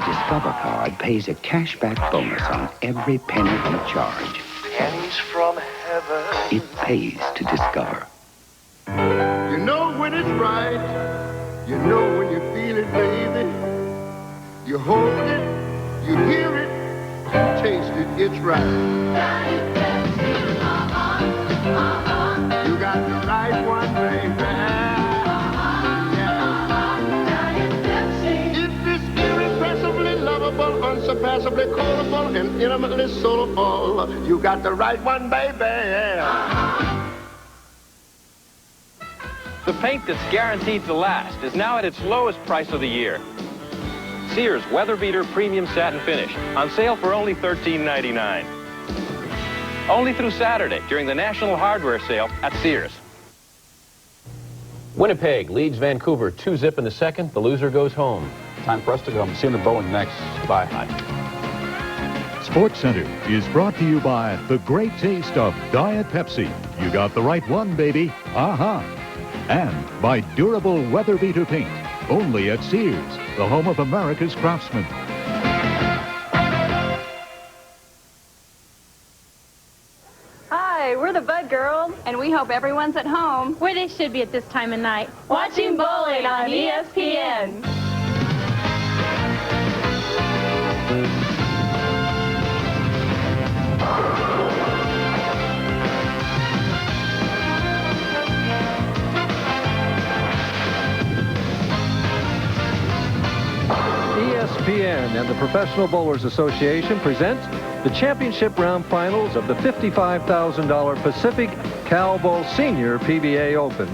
Discover card pays a cashback bonus on every penny you charge. Pennies from heaven. It pays to Discover. You know when it's right. You know when you feel it, baby. You hold it, you hear it, you taste it, it's right. You got the right one, baby. Unsurpassably quotable and intimately soulful. You got the right one, baby. The paint that's guaranteed to last is now at its lowest price of the year. Sears Weather Beater Premium Satin Finish, on sale for only $13.99. Only through Saturday during the National Hardware Sale at Sears. Winnipeg leads Vancouver 2-0 in the second. The loser goes home. Time for us to go. See you in the bowling next. Bye. Sports Center is brought to you by the great taste of Diet Pepsi. You got the right one, baby. And by durable weather beater paint. Only at Sears, the home of America's craftsmen. Hi, we're the Bud Girls, and we hope everyone's at home, where they should be at this time of night, watching bowling on ESPN. ESPN and the Professional Bowlers Association present the championship round finals of the $55,000 Pacific Cal Bowl Senior PBA Open.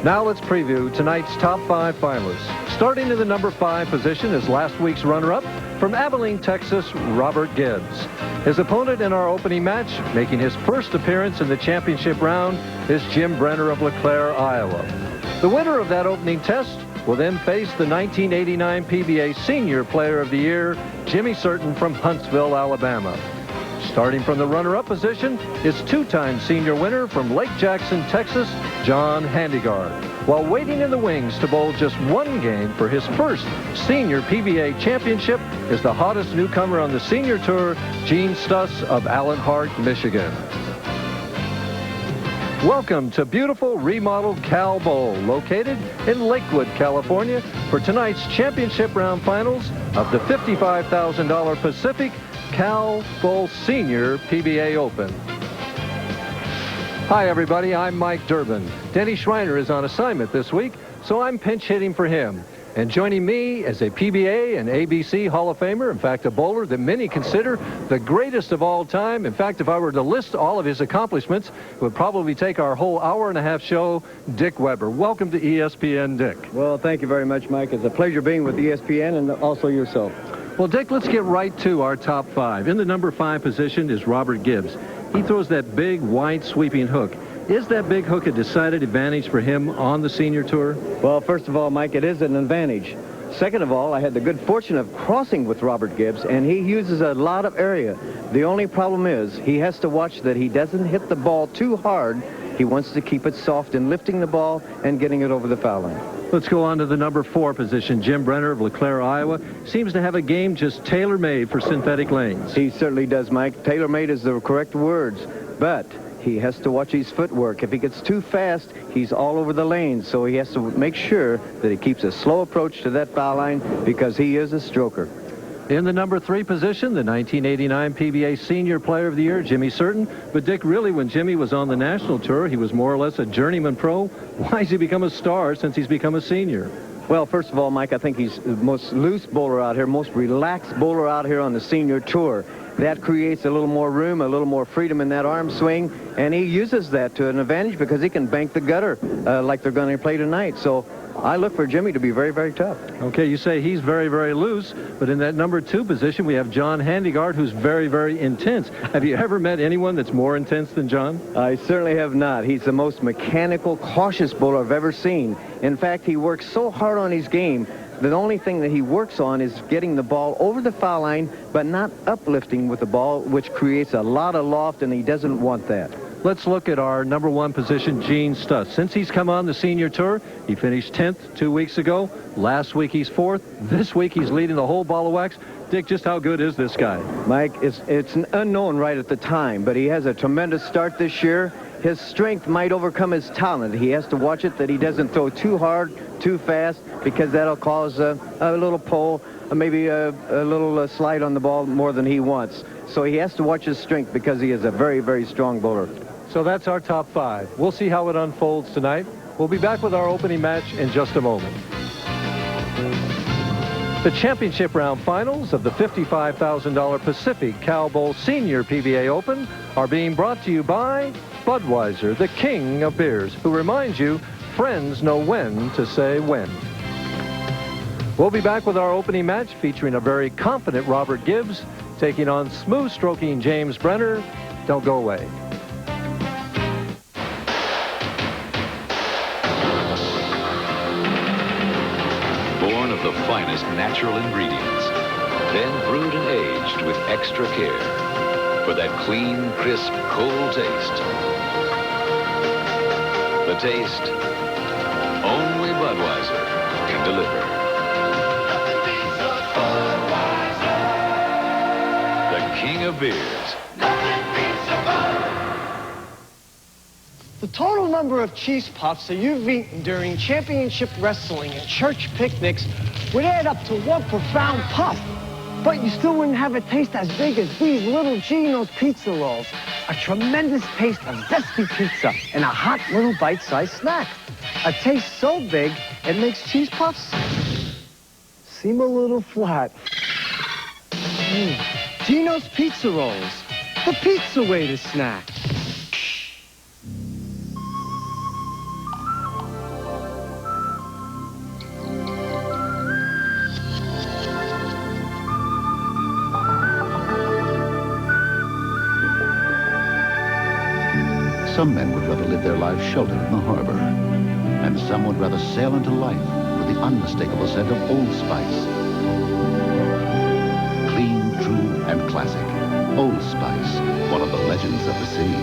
Now let's preview tonight's top 5 finalists. Starting in the number 5 position is last week's runner-up from Abilene, Texas, Robert Gibbs. His opponent in our opening match, making his first appearance in the championship round, is Jim Brenner of LeClaire, Iowa. The winner of that opening test will then face the 1989 PBA Senior Player of the Year, Jimmy Certain from Huntsville, Alabama. Starting from the runner-up position is two-time senior winner from Lake Jackson, Texas, John Handegard. While waiting in the wings to bowl just one game for his first senior PBA championship is the hottest newcomer on the senior tour, Gene Stus of Allen Hart, Michigan. Welcome to beautiful remodeled Cal Bowl, located in Lakewood, California, for tonight's championship round finals of the $55,000 Pacific Cal Bowl Senior PBA Open. Hi, everybody. I'm Mike Durbin. Denny Schreiner is on assignment this week, so I'm pinch hitting for him. And joining me is a PBA and ABC Hall of Famer, in fact, a bowler that many consider the greatest of all time. In fact, if I were to list all of his accomplishments, it would probably take our whole hour-and-a-half show. Dick Weber. Welcome to ESPN, Dick. Well, thank you very much, Mike. It's a pleasure being with ESPN and also yourself. Well, Dick, let's get right to our top 5. In the number 5 position is Robert Gibbs. He throws that big, wide, sweeping hook. Is that big hook a decided advantage for him on the senior tour? Well, first of all, Mike, it is an advantage. Second of all, I had the good fortune of crossing with Robert Gibbs, and he uses a lot of area. The only problem is he has to watch that he doesn't hit the ball too hard. He wants to keep it soft in lifting the ball and getting it over the foul line. Let's go on to the number 4 position. Jim Brenner of LeClaire, Iowa, seems to have a game just tailor-made for synthetic lanes. He certainly does, Mike. Tailor-made is the correct words, but he has to watch his footwork. If he gets too fast, he's all over the lane, so he has to make sure that he keeps a slow approach to that foul line because he is a stroker. In the number 3 position, the 1989 PBA Senior Player of the Year, Jimmy Certain. But, Dick, really, when Jimmy was on the national tour, he was more or less a journeyman pro. Why has he become a star since he's become a senior? Well, first of all, Mike, I think he's the most loose bowler out here, most relaxed bowler out here on the senior tour. That creates a little more room, a little more freedom in that arm swing, and he uses that to an advantage because he can bank the gutter like they're going to play tonight. So I look for Jimmy to be very, very tough. Okay, you say he's very, very loose, but in that number 2 position, we have John Handegard, who's very, very intense. Have you ever met anyone that's more intense than John? I certainly have not. He's the most mechanical, cautious bowler I've ever seen. In fact, he works so hard on his game. The only thing that he works on is getting the ball over the foul line, but not uplifting with the ball, which creates a lot of loft, and he doesn't want that. Let's look at our number 1 position, Gene Stus. Since he's come on the senior tour, he finished 10th 2 weeks ago. Last week he's 4th. This week he's leading the whole ball of wax. Dick, just how good is this guy? Mike, it's an unknown right at the time, but he has a tremendous start this year. His strength might overcome his talent. He has to watch it that he doesn't throw too hard, too fast, because that'll cause a little pull, maybe a little slide on the ball more than he wants. So he has to watch his strength because he is a very, very strong bowler. So that's our top 5. We'll see how it unfolds tonight. We'll be back with our opening match in just a moment. The championship round finals of the $55,000 Pacific Cal Bowl Senior PBA Open are being brought to you by Budweiser, the king of beers, who reminds you, friends know when to say when. We'll be back with our opening match featuring a very confident Robert Gibbs taking on smooth-stroking James Brenner. Don't go away. Born of the finest natural ingredients, then brewed and aged with extra care for that clean, crisp, cold taste. The taste only Budweiser can deliver. The king of beers. The total number of cheese puffs that you've eaten during championship wrestling and church picnics would add up to one profound puff. But you still wouldn't have a taste as big as these little Geno's pizza rolls. A tremendous taste of zesty pizza and a hot little bite-sized snack. A taste so big, it makes cheese puffs seem a little flat. Geno's pizza rolls, the pizza way to snack. Some men would rather live their lives sheltered in the harbor, and some would rather sail into life with the unmistakable scent of Old Spice. Clean, true, and classic. Old Spice, one of the legends of the sea.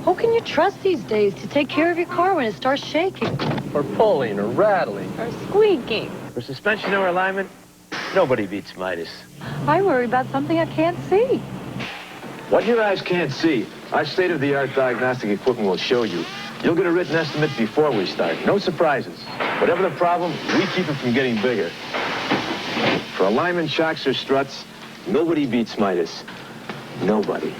Who can you trust these days to take care of your car when it starts shaking? Or pulling, or rattling. Or squeaking? For suspension or alignment, nobody beats Midas. I worry about something I can't see. What your eyes can't see, our state-of-the-art diagnostic equipment will show you. You'll get a written estimate before we start. No surprises. Whatever the problem, we keep it from getting bigger. For alignment, shocks, or struts, nobody beats Midas. Nobody.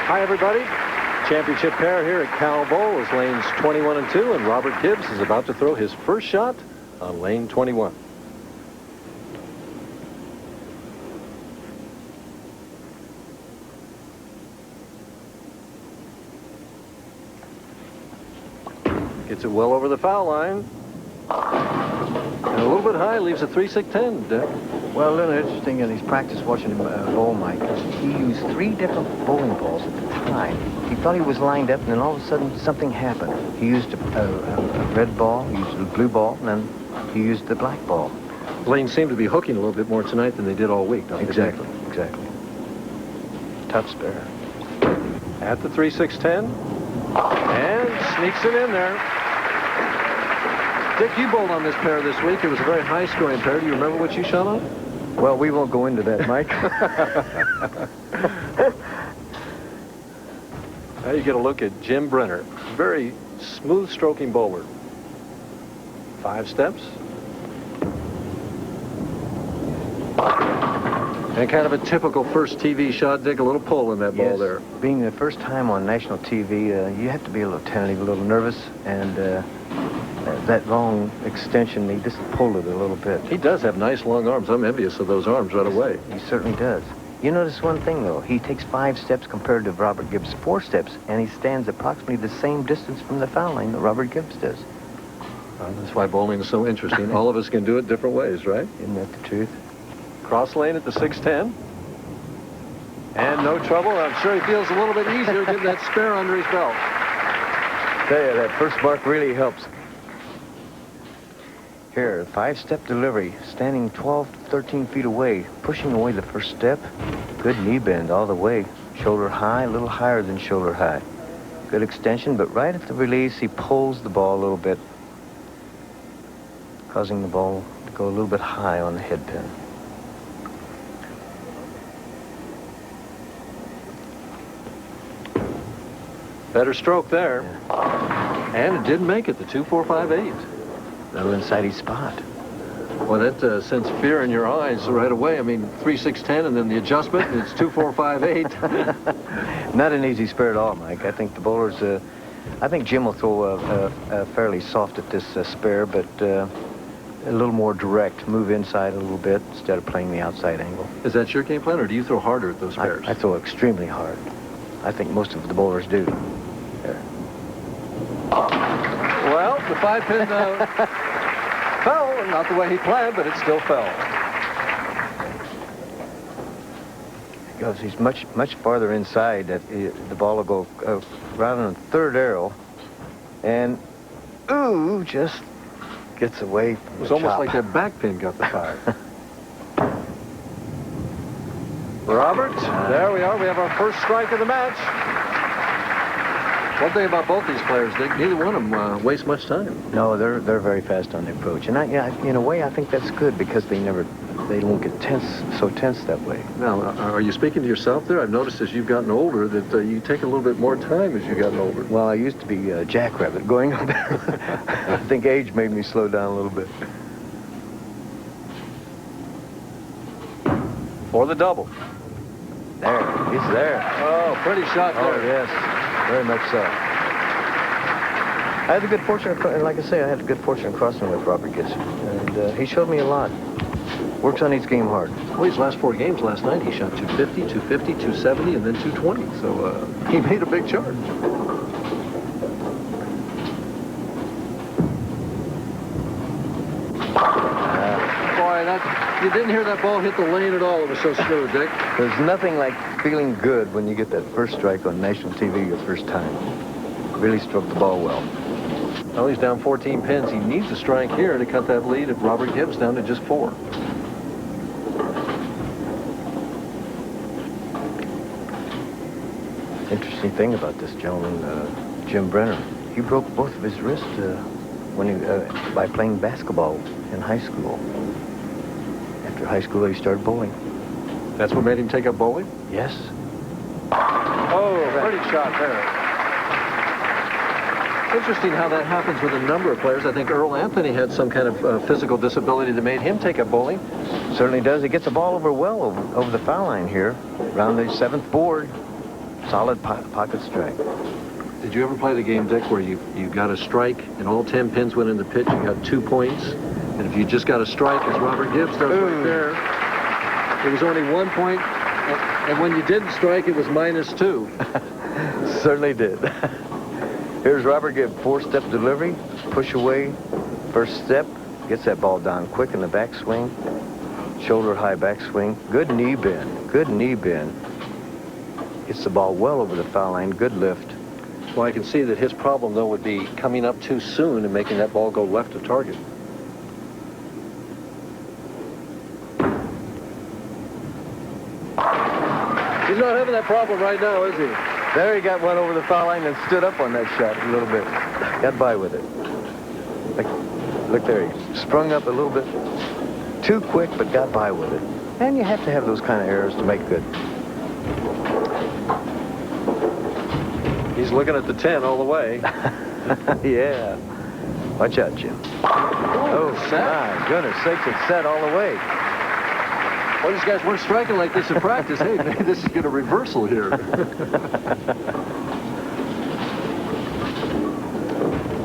Hi, everybody. Championship pair here at Cal Bowl is lanes 21 and 2, and Robert Gibbs is about to throw his first shot on lane 21. Gets it well over the foul line. And a little bit high, leaves a 3-6-10, Dick. Well, a little interesting in his practice watching him bowl, Mike. He used 3 different bowling balls at the time. He thought he was lined up, and then all of a sudden something happened. He used a red ball, he used a blue ball, and then he used the black ball. Lanes seem to be hooking a little bit more tonight than they did all week, don't they? Exactly, exactly. Tough spare. At the 3-6-10. And sneaks it in there. Dick, you bowled on this pair this week. It was a very high-scoring pair. Do you remember what you shot on? Well, we won't go into that, Mike. Now you get a look at Jim Brenner. Very smooth-stroking bowler. 5 steps. And kind of a typical first TV shot, Dick. A little pull in that ball there. Being the first time on national TV, you have to be a little tentative, a little nervous, and that long extension, he just pulled it a little bit. He does have nice long arms. I'm envious of those arms right away. He certainly does. You notice one thing, though. He takes 5 steps compared to Robert Gibbs' 4 steps, and he stands approximately the same distance from the foul line that Robert Gibbs does. That's why bowling is so interesting. All of us can do it different ways, right? Isn't that the truth? Cross lane at the 6-10. And no trouble. I'm sure he feels a little bit easier getting that spare under his belt. Tell you, that first mark really helps. Here, 5-step delivery, standing 12 to 13 feet away, pushing away the first step. Good knee bend all the way. Shoulder high, a little higher than shoulder high. Good extension, but right at the release, he pulls the ball a little bit, causing the ball to go a little bit high on the head pin. Better stroke there. Yeah. And it didn't make it, the 2-4-5-8. Little inside his spot. Well, that sends fear in your eyes right away. I mean, 3-6-10, and then the adjustment, and it's 2-4-5-8. Not an easy spare at all, Mike. I think the bowlers, I think Jim will throw fairly soft at this spare, but a little more direct. Move inside a little bit instead of playing the outside angle. Is that your game plan, or do you throw harder at those spares? I throw extremely hard. I think most of the bowlers do. There. Well, the 5-pin fell, not the way he planned, but it still fell. Because he's much farther inside that the ball will go right on the third arrow, and ooh, just gets away from It was the almost chop. like that back pin got the fire. Robert, there we are. We have our first strike of the match. One thing about both these players, neither one of them waste much time. No, they're very fast on the approach, and in a way, I think that's good because they don't get so tense that way. Now, are you speaking to yourself there? I've noticed as you've gotten older that you take a little bit more time as you've gotten older. Well, I used to be a jackrabbit going up there. I think age made me slow down a little bit. For the double. There, he's there. Oh, pretty shot there. Oh, yes, very much so. I had the good fortune, like I say, I had the good fortune of crossing with Robert Gibbs, and he showed me a lot. Works on his game hard. Well, his last 4 games last night, he shot 250, 250, 270, and then 220. So he made a big charge. You didn't hear that ball hit the lane at all. It was so smooth, Dick. There's nothing like feeling good when you get that first strike on national TV your first time. Really struck the ball well. Well, he's down 14 pins. He needs a strike here to cut that lead of Robert Gibbs down to just 4. Interesting thing about this gentleman, Jim Brenner. He broke both of his wrists by playing basketball in high school. After high school, he started bowling. That's what made him take up bowling? Yes. Oh, pretty shot there. Interesting how that happens with a number of players. I think Earl Anthony had some kind of physical disability that made him take up bowling. Certainly does. He gets the ball over the foul line here, around the 7th board. Solid pocket strike. Did you ever play the game, Dick, where you got a strike and all 10 pins went in the pitch, you got 2 points? And if you just got a strike, as Robert Gibbs does right there, it was only 1 point. And when you didn't strike, it was -2. Certainly did. Here's Robert Gibbs, 4-step delivery, push away, first step, gets that ball down quick in the backswing, shoulder high backswing, good knee bend, Gets the ball well over the foul line, good lift. Well, I can see that his problem, though, would be coming up too soon and making that ball go left of target. He's not having that problem right now, is he? There he got one over the foul line and stood up on that shot a little bit. Got by with it. Look there, he sprung up a little bit too quick, but got by with it. And you have to have those kind of errors to make good. He's looking at the 10 all the way. Yeah. Watch out, Jim. Oh, my goodness sakes, it's set all the way. Well, these guys weren't striking like this in practice. Hey, maybe this is getting a reversal here.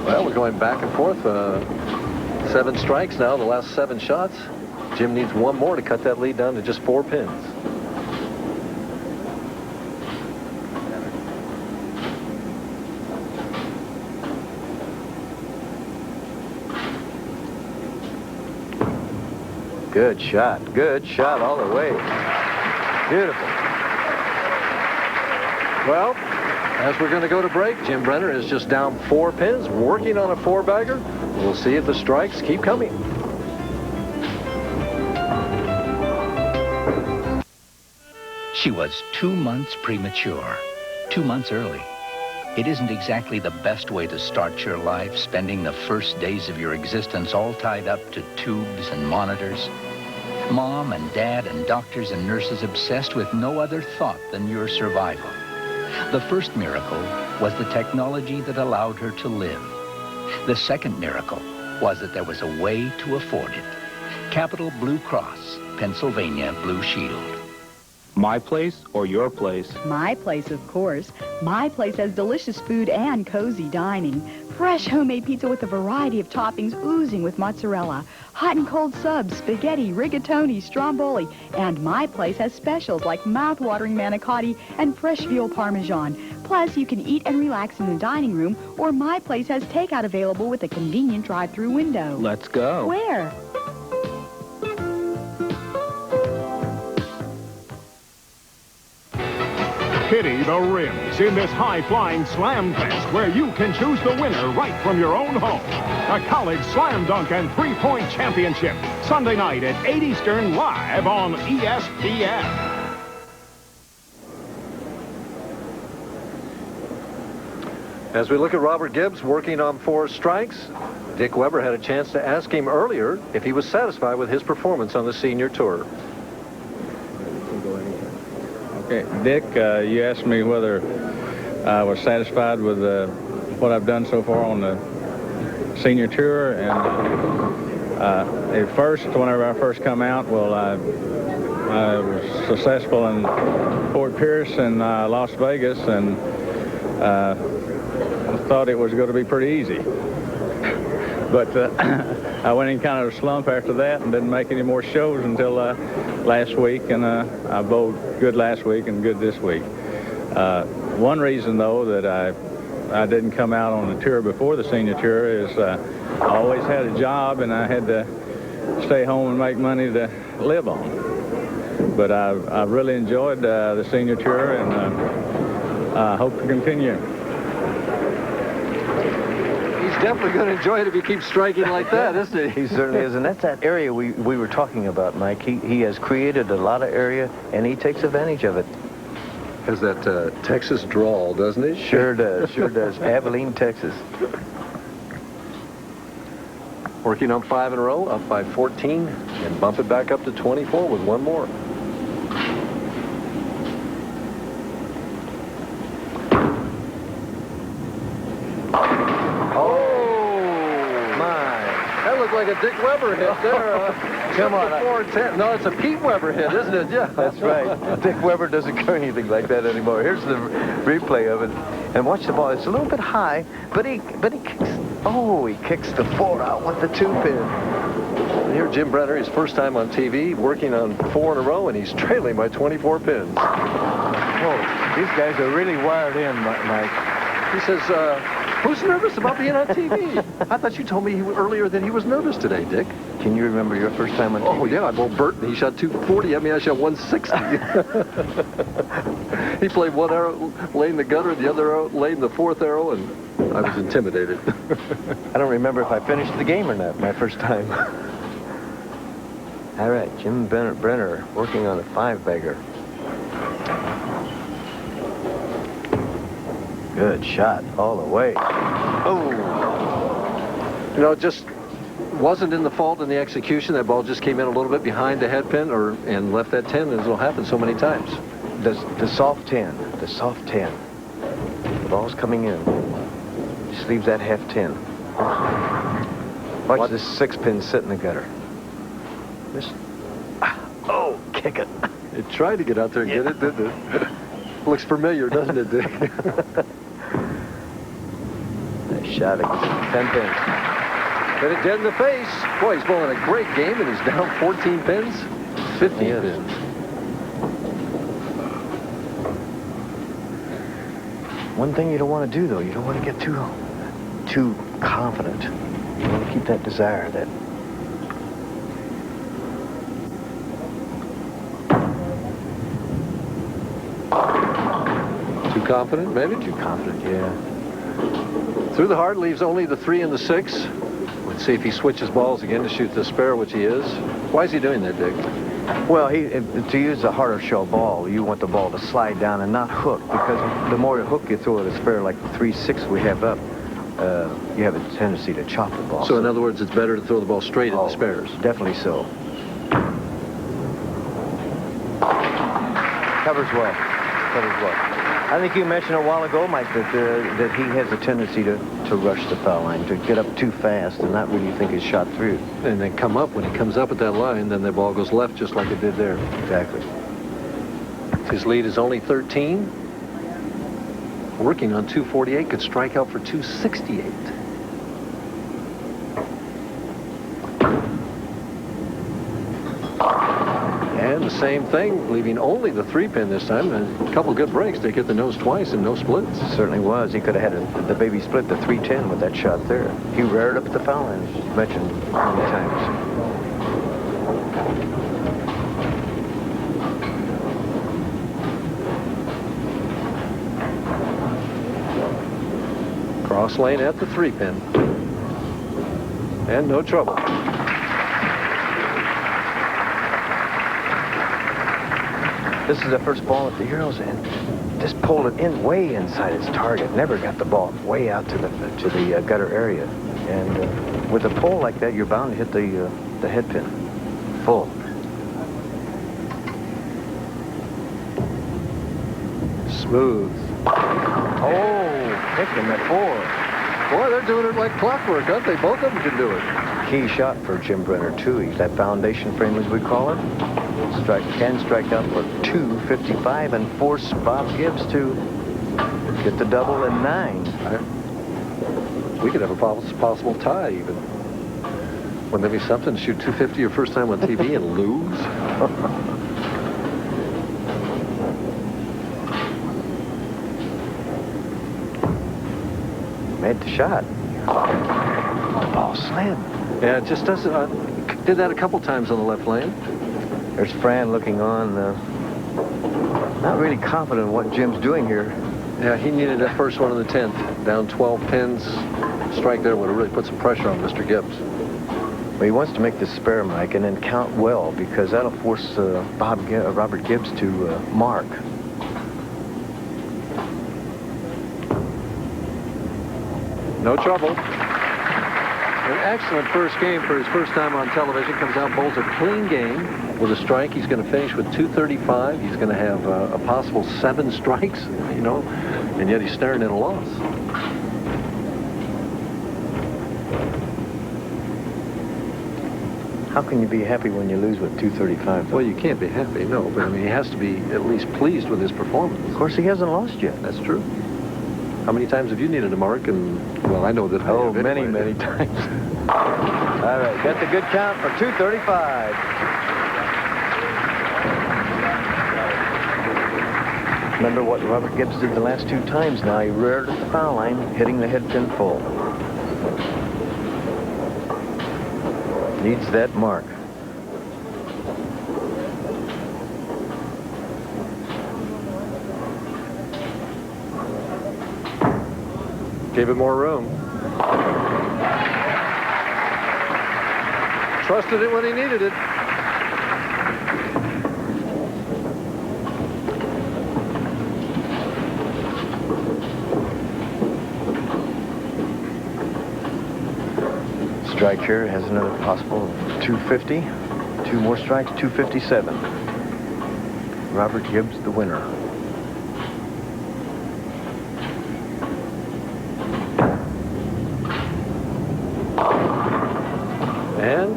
Well, we're going back and forth. 7 strikes now, the last 7 shots. Jim needs 1 more to cut that lead down to just 4 pins. Good shot all the way. Beautiful. Well, as we're going to go to break, Jim Brenner is just down 4 pins, working on a 4-bagger. We'll see if the strikes keep coming. She was 2 months premature, 2 months early. It isn't exactly the best way to start your life, spending the first days of your existence all tied up to tubes and monitors. Mom and Dad and doctors and nurses obsessed with no other thought than your survival. The first miracle was the technology that allowed her to live. The second miracle was that there was a way to afford it. Capital Blue Cross, Pennsylvania Blue Shield. My place or your place? My place, of course. My place has delicious food and cozy dining. Fresh homemade pizza with a variety of toppings oozing with mozzarella. Hot and cold subs, spaghetti, rigatoni, stromboli. And my place has specials like mouth-watering manicotti and fresh veal parmesan. Plus, you can eat and relax in the dining room, or my place has takeout available with a convenient drive-through window. Let's go. Where? Pity the rims in this high-flying slam fest where you can choose the winner right from your own home. A college slam dunk and three-point championship. Sunday night at 8 Eastern live on ESPN. As we look at Robert Gibbs working on 4 strikes, Dick Weber had a chance to ask him earlier if he was satisfied with his performance on the senior tour. Okay, Dick, you asked me whether I was satisfied with what I've done so far on the senior tour, and at first, whenever I first come out, well, I was successful in Fort Pierce and Las Vegas, and I thought it was going to be pretty easy. But I went in kind of a slump after that and didn't make any more shows until last week, and I bowled good last week and good this week. One reason, though, that I didn't come out on the tour before the senior tour is I always had a job and I had to stay home and make money to live on. But I really enjoyed the senior tour, and I hope to continue. Definitely going to enjoy it if he keeps striking like that, isn't he? He certainly is, and that's that area we were talking about, Mike. He has created a lot of area, and he takes advantage of it. Has that Texas drawl, doesn't he? Sure does, sure does. Abilene, Texas. Working on 5 in a row, up by 14, and bump it back up to 24 with 1 more. Like a Dick Weber hit there. Come on. 4-10. No, it's a Pete Weber hit, isn't it? Yeah. That's right. Dick Weber doesn't carry anything like that anymore. Here's the replay of it. And watch the ball. It's a little bit high, but he kicks. Oh, he kicks the 4 out with the 2-pin. Here, Jim Brenner, his first time on TV, working on 4 in a row, and he's trailing by 24 pins. Whoa, these guys are really wired in, Mike. He says, who's nervous about being on TV? I thought you told me earlier that he was nervous today, Dick. Can you remember your first time on TV? Oh, yeah. Well, Burton, he shot 240. I mean, I shot 160. He played 1 arrow laying the gutter, the other arrow laying the 4th arrow, and I was intimidated. I don't remember if I finished the game or not my first time. All right, Jim Brenner working on a 5-bagger. Good shot all the way. Oh. You know, it just wasn't in the fault in the execution. That ball just came in a little bit behind the head pin and left that 10, as will happen so many times. The soft 10. The soft 10. The ball's coming in. Just leaves that half 10. Watch this 6-pin sit in the gutter. Oh, kick it. It tried to get out there and get it, didn't it? Looks familiar, doesn't it, Dick? Nice shot at 10 pins. Hit it dead in the face. Boy, he's bowling a great game, and he's down 14 pins. 15 pins. One thing you don't want to do, though, you don't want to get too confident. You want to keep that desire, that... Too confident, maybe? Too confident, yeah. Through the heart leaves only the 3 and the 6. Let's see if he switches balls again to shoot the spare, which he is. Why is he doing that, Dick? Well, to use a harder shell ball, you want the ball to slide down and not hook, because the more hook you throw at a spare like the 3-6 we have up, you have a tendency to chop the ball. So in other words, it's better to throw the ball straight at the spares. Definitely so. Covers well. Covers well. I think you mentioned a while ago, Mike, that he has a tendency to rush the foul line, to get up too fast and not really think his shot through. And then come up. When he comes up at that line, then the ball goes left just like it did there. Exactly. His lead is only 13. Working on 248, could strike out for 268. And the same thing, leaving only the 3-pin this time. A couple good breaks. They hit the nose twice and no splits. Certainly was. He could have had the baby split, the 310 with that shot there. He reared up at the foul line, as you mentioned many times. Cross lane at the 3-pin. And no trouble. This is the first ball at the Heroes, and just pulled it in way inside its target. Never got the ball way out to the gutter area. And with a pull like that, you're bound to hit the head pin full. Smooth. Oh, picked him at 4. Boy, they're doing it like clockwork, aren't they? Both of them can do it. Key shot for Jim Brenner, too. He's that foundation frame, as we call it. Can strike out for 255 and force Bob Gibbs to get the double in 9. We could have a possible tie, even. Wouldn't that be something to shoot 250 your first time on TV and lose? Made the shot. Ball slammed. Yeah, it just doesn't. Did that a couple times on the left lane. There's Fran looking on, not really confident in what Jim's doing here. Yeah, he needed that first one in the 10th. Down 12 pins. Strike there would have really put some pressure on Mr. Gibbs. Well, he wants to make this spare, Mike, and then count well, because that'll force Robert Gibbs to mark. No trouble. An excellent first game for his first time on television. Comes out, bowls a clean game with a strike. He's going to finish with 235. He's going to have a possible 7 strikes, you know, and yet he's staring at a loss. How can you be happy when you lose with 235? Though? Well, you can't be happy, no, but I mean, he has to be at least pleased with his performance. Of course, he hasn't lost yet. That's true. How many times have you needed a mark? And, well, I know that. Oh, many times. All right, got the good count for 235. Remember what Robert Gibbs did the last 2 times now. He reared at the foul line, hitting the head pin full. Needs that mark. Gave it more room. Trusted it when he needed it. Strike here has another possible 250. 2 more strikes, 257. Robert Gibbs, the winner. And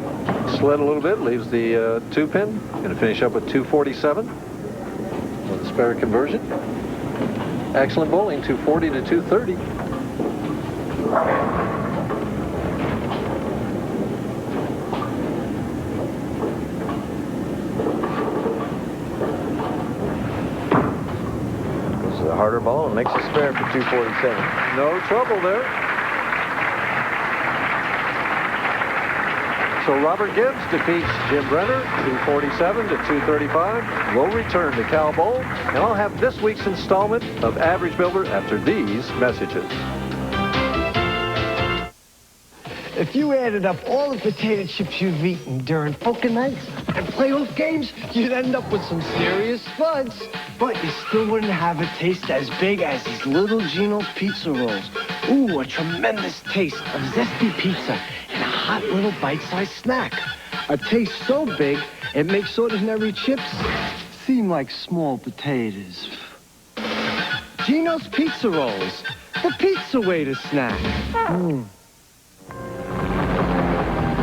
slid a little bit, leaves the 2-pin. Going to finish up with 247 with a spare conversion. Excellent bowling, 240 to 230. This is a harder ball and makes a spare for 247. No trouble there. So Robert Gibbs defeats Jim Brenner, 247 to 235. We'll return to Cal Bowl, and I'll have this week's installment of Average Builder after these messages. If you added up all the potato chips you've eaten during poker nights and playoff games, you'd end up with some serious spuds. But you still wouldn't have a taste as big as these little Gino's pizza rolls. Ooh, a tremendous taste of zesty pizza and a hot little bite-sized snack. A taste so big, it makes ordinary chips seem like small potatoes. Gino's Pizza Rolls, the pizza way to snack.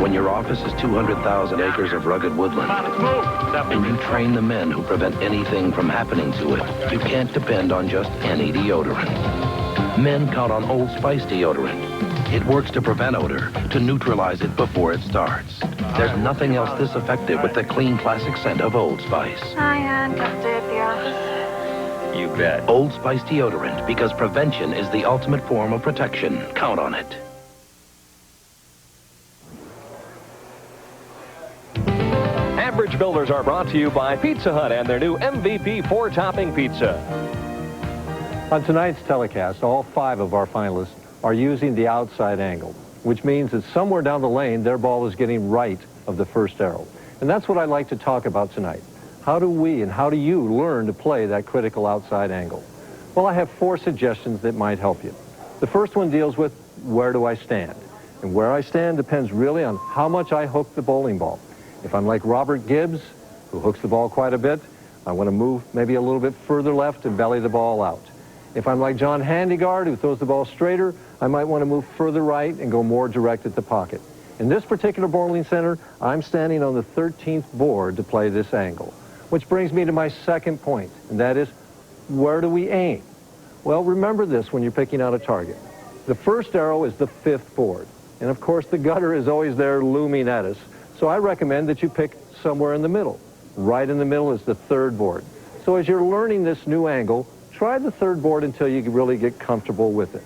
When your office is 200,000 acres of rugged woodland, and you train the men who prevent anything from happening to it, you can't depend on just any deodorant. Men count on Old Spice deodorant. It works to prevent odor, to neutralize it before it starts. There's nothing else this effective with the clean classic scent of Old Spice. You bet. Old Spice deodorant, because prevention is the ultimate form of protection. Count on it. Average Builders are brought to you by Pizza Hut and their new MVP 4-topping pizza. On tonight's telecast, all 5 of our finalists are using the outside angle, which means that somewhere down the lane, their ball is getting right of the first arrow. And that's what I'd like to talk about tonight. How do we and how do you learn to play that critical outside angle? Well, I have 4 suggestions that might help you. The first one deals with where do I stand? And where I stand depends really on how much I hook the bowling ball. If I'm like Robert Gibbs, who hooks the ball quite a bit, I want to move maybe a little bit further left and belly the ball out. If I'm like John Handegard, who throws the ball straighter, I might want to move further right and go more direct at the pocket. In this particular bowling center, I'm standing on the 13th board to play this angle, which brings me to my second point, and that is, where do we aim? Well, remember this when you're picking out a target. The first arrow is the 5th board, and of course the gutter is always there looming at us, so I recommend that you pick somewhere in the middle. Right in the middle is the 3rd board. So as you're learning this new angle, try the 3rd board until you really get comfortable with it.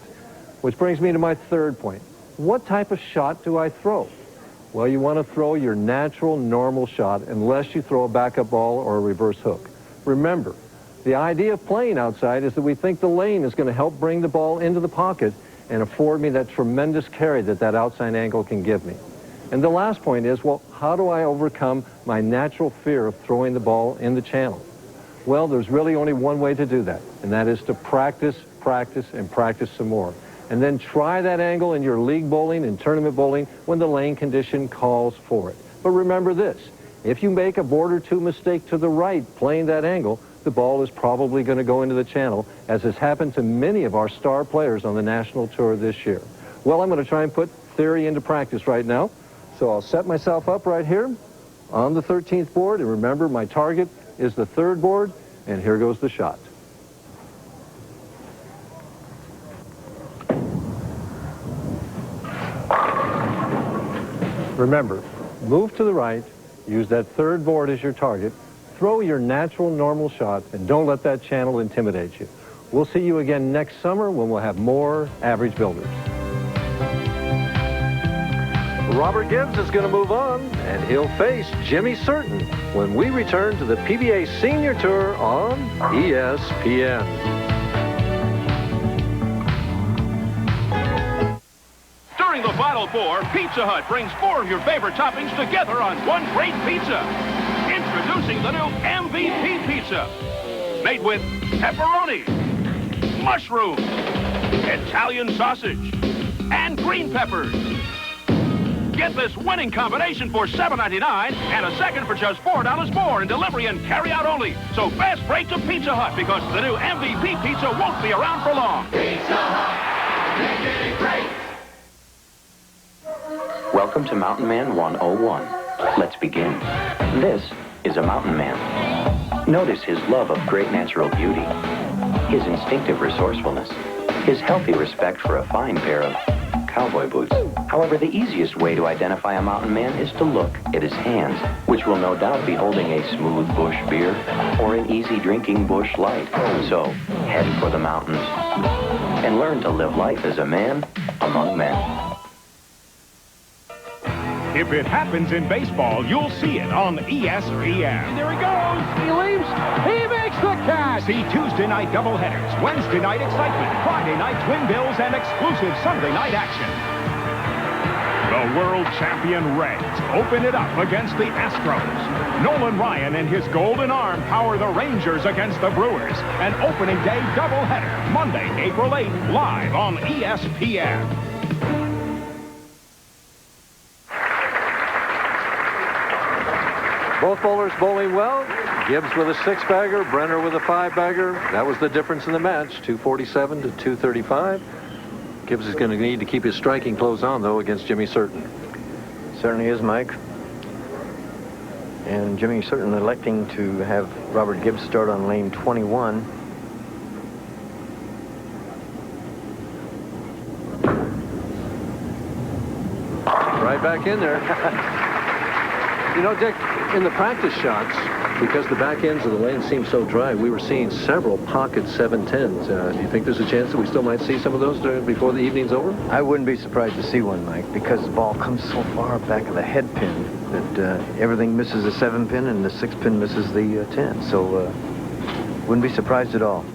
Which brings me to my 3rd point. What type of shot do I throw? Well, you want to throw your natural, normal shot unless you throw a backup ball or a reverse hook. Remember, the idea of playing outside is that we think the lane is going to help bring the ball into the pocket and afford me that tremendous carry that outside angle can give me. And the last point is, well, how do I overcome my natural fear of throwing the ball in the channel? Well, there's really only one way to do that, and that is to practice, practice, and practice some more. And then try that angle in your league bowling and tournament bowling when the lane condition calls for it. But remember this, if you make a board or 2 mistake to the right playing that angle, the ball is probably going to go into the channel, as has happened to many of our star players on the national tour this year. Well, I'm going to try and put theory into practice right now. So I'll set myself up right here on the 13th board, and remember my target is the 3rd board, and here goes the shot. Remember, move to the right, use that 3rd board as your target, throw your natural, normal shot, and don't let that channel intimidate you. We'll see you again next summer when we'll have more Average Builders. Robert Gibbs is going to move on, and he'll face Jimmy Certain when we return to the PBA Senior Tour on ESPN. During the Final Four, Pizza Hut brings 4 of your favorite toppings together on one great pizza. Introducing the new MVP Pizza. Made with pepperoni, mushroom, Italian sausage, and green peppers. Get this winning combination for $7.99 and a second for just $4 more in delivery and carry out only. So fast break to Pizza Hut because the new MVP Pizza won't be around for long. Pizza Hut, make it great. Welcome to Mountain Man 101. Let's begin. This is a mountain man. Notice his love of great natural beauty, his instinctive resourcefulness, his healthy respect for a fine pair of cowboy boots. However, the easiest way to identify a mountain man is to look at his hands, which will no doubt be holding a smooth bush beer or an easy drinking bush light. So, head for the mountains and learn to live life as a man among men. If it happens in baseball, you'll see it on ESPN. There he goes. He leaps. He makes the catch. See Tuesday night doubleheaders, Wednesday night excitement, Friday night twin bills, and exclusive Sunday night action. The world champion Reds open it up against the Astros. Nolan Ryan and his golden arm power the Rangers against the Brewers. An opening day doubleheader, Monday, April 8th, live on ESPN. Both bowlers bowling well. Gibbs with a 6-bagger, Brenner with a 5-bagger. That was the difference in the match, 247 to 235. Gibbs is going to need to keep his striking clothes on, though, against Jimmy Certain. Certainly is, Mike. And Jimmy Certain electing to have Robert Gibbs start on lane 21. Right back in there. You know, Dick, in the practice shots, because the back ends of the lane seem so dry, we were seeing several pocket 710s. Do you think there's a chance that we still might see some of those before the evening's over? I wouldn't be surprised to see one, Mike, because the ball comes so far back of the head pin that everything misses the 7-pin and the 6-pin misses the 10. So wouldn't be surprised at all.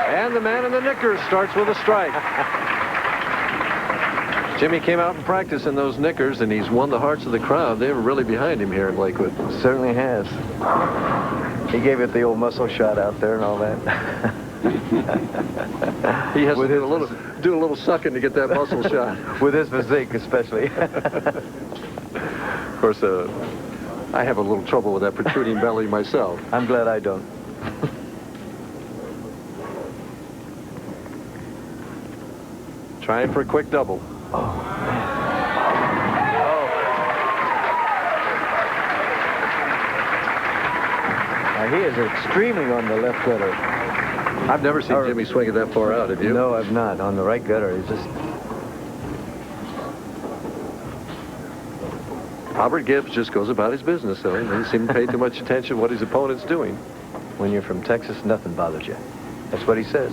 And the man in the knickers starts with a strike. Jimmy came out in practice in those knickers, and he's won the hearts of the crowd. They were really behind him here in Lakewood. Certainly has. He gave it the old muscle shot out there and all that. He has to do a little sucking to get that muscle shot. With his physique, especially. Of course, I have a little trouble with that protruding belly myself. I'm glad I don't. Trying for a quick double. Oh. Now, he is extremely on the left gutter. I've never seen Jimmy swing it that far out, have you? No, I've not. On the right gutter, he's just... Robert Gibbs just goes about his business, though. He doesn't seem to pay too much attention to what his opponent's doing. When you're from Texas, nothing bothers you. That's what he says.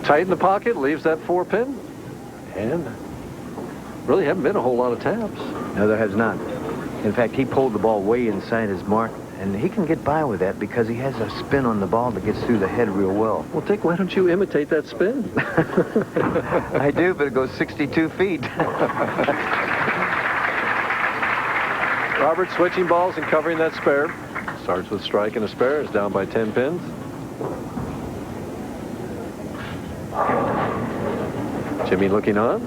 Tight in the pocket, leaves that 4-pin, and really haven't been a whole lot of taps. No, there has not. In fact, he pulled the ball way inside his mark, and he can get by with that because he has a spin on the ball that gets through the head real well. Well, Dick, why don't you imitate that spin? I do, but it goes 62 feet. Robert switching balls and covering that spare. Starts with strike and a spare, is down by 10 pins. Jimmy looking on.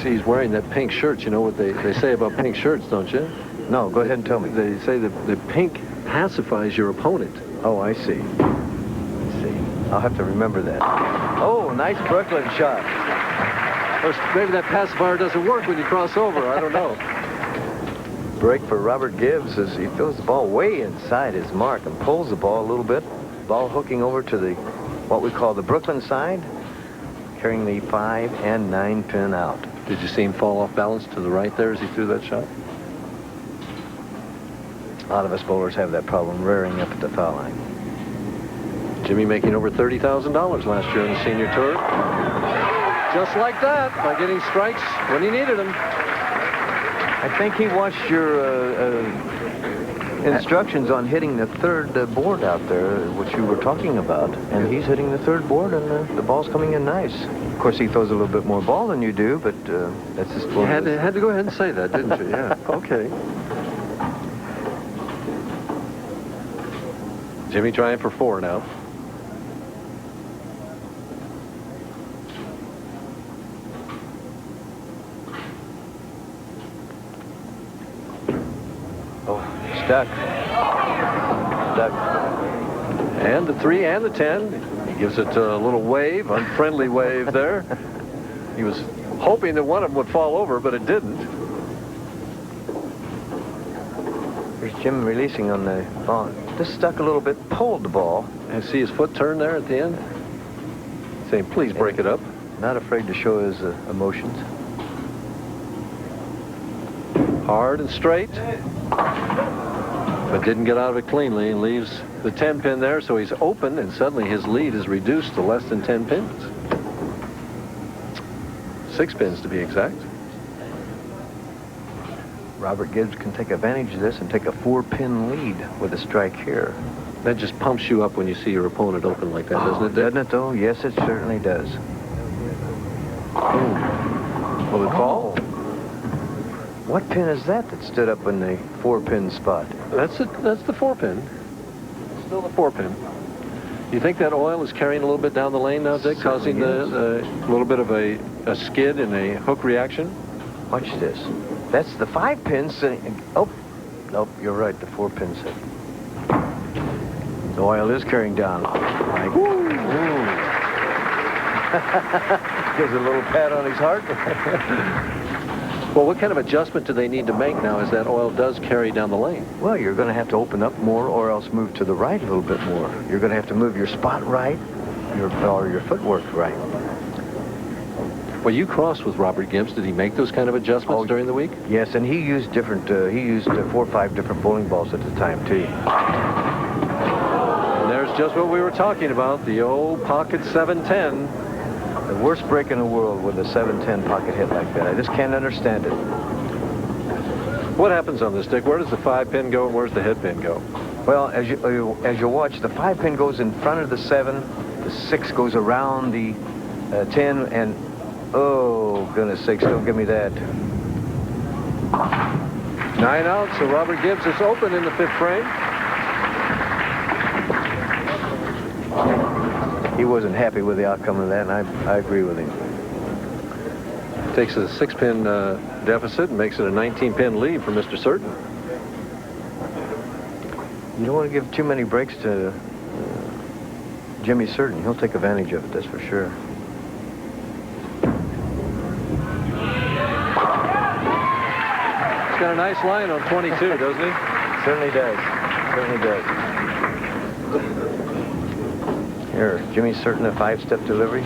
See, he's wearing that pink shirt. You know what they say about pink shirts, don't you? No, go ahead and tell me. They say that the pink pacifies your opponent. Oh, I see. I see. I'll have to remember that. Oh, nice Brooklyn shot. Or maybe that pacifier doesn't work when you cross over. I don't know. Break for Robert Gibbs as he throws the ball way inside his mark and pulls the ball a little bit. Ball hooking over to the what we call the Brooklyn side, carrying the 5 and 9 pin out. Did you see him fall off balance to the right there as he threw that shot? A lot of us bowlers have that problem, rearing up at the foul line. Jimmy making over $30,000 last year on the senior tour. Just like that, by getting strikes when he needed them. I think he watched your instructions on hitting the third board out there, which you were talking about. And he's hitting the third board, and the ball's coming in nice. Of course, he throws a little bit more ball than you do, but that's just... You had to go ahead and say that, didn't you? Yeah, okay. Jimmy trying for 4 now. Stuck. And the 3 and the 10. He gives it a little wave, unfriendly wave there. He was hoping that one of them would fall over, but it didn't. Here's Jim releasing on the ball. Just stuck a little bit, pulled the ball. And see his foot turn there at the end? Saying, please break it up. Not afraid to show his emotions. Hard and straight. But didn't get out of it cleanly and leaves the 10 pin there, so he's open, and suddenly his lead is reduced to less than 10 pins. 6 pins to be exact. Robert Gibbs can take advantage of this and take a 4-pin lead with a strike here. That just pumps you up when you see your opponent open like that, doesn't it, Dick? Doesn't it, though? Yes, it certainly does. Will it fall? What pin is that stood up in the 4-pin spot? That's the 4-pin. Still the 4-pin. You think that oil is carrying a little bit down the lane now, Dick, causing a little bit of a skid and a hook reaction? Watch this. That's the 5-pin sitting. Oh, nope, you're right. The 4-pin sitting. The oil is carrying down. Like, gives a little pat on his heart. Well, what kind of adjustment do they need to make now as that oil does carry down the lane? Well, you're going to have to open up more or else move to the right a little bit more. You're going to have to move your spot right or your footwork right. Well, you crossed with Robert Gibbs. Did he make those kind of adjustments during the week? Yes, and he used different, he used 4 or 5 different bowling balls at the time, too. And there's just what we were talking about, the old pocket 710. The worst break in the world with a 710 pocket hit like that. I just can't understand it. What happens on this, Dick? Where does the 5-pin go and where's the head pin go? Well, as you watch, the 5-pin goes in front of the 7, the 6 goes around the 10, and oh, goodness sakes, don't give me that. 9 out, so Robert Gibbs is open in the 5th frame. He wasn't happy with the outcome of that, and I agree with him. Takes a 6-pin deficit and makes it a 19-pin lead for Mr. Certain. You don't want to give too many breaks to Jimmy Certain. He'll take advantage of it, that's for sure. He's got a nice line on 22, doesn't he? Certainly does. Certainly does. Here, Jimmy Certain, a 5-step delivery.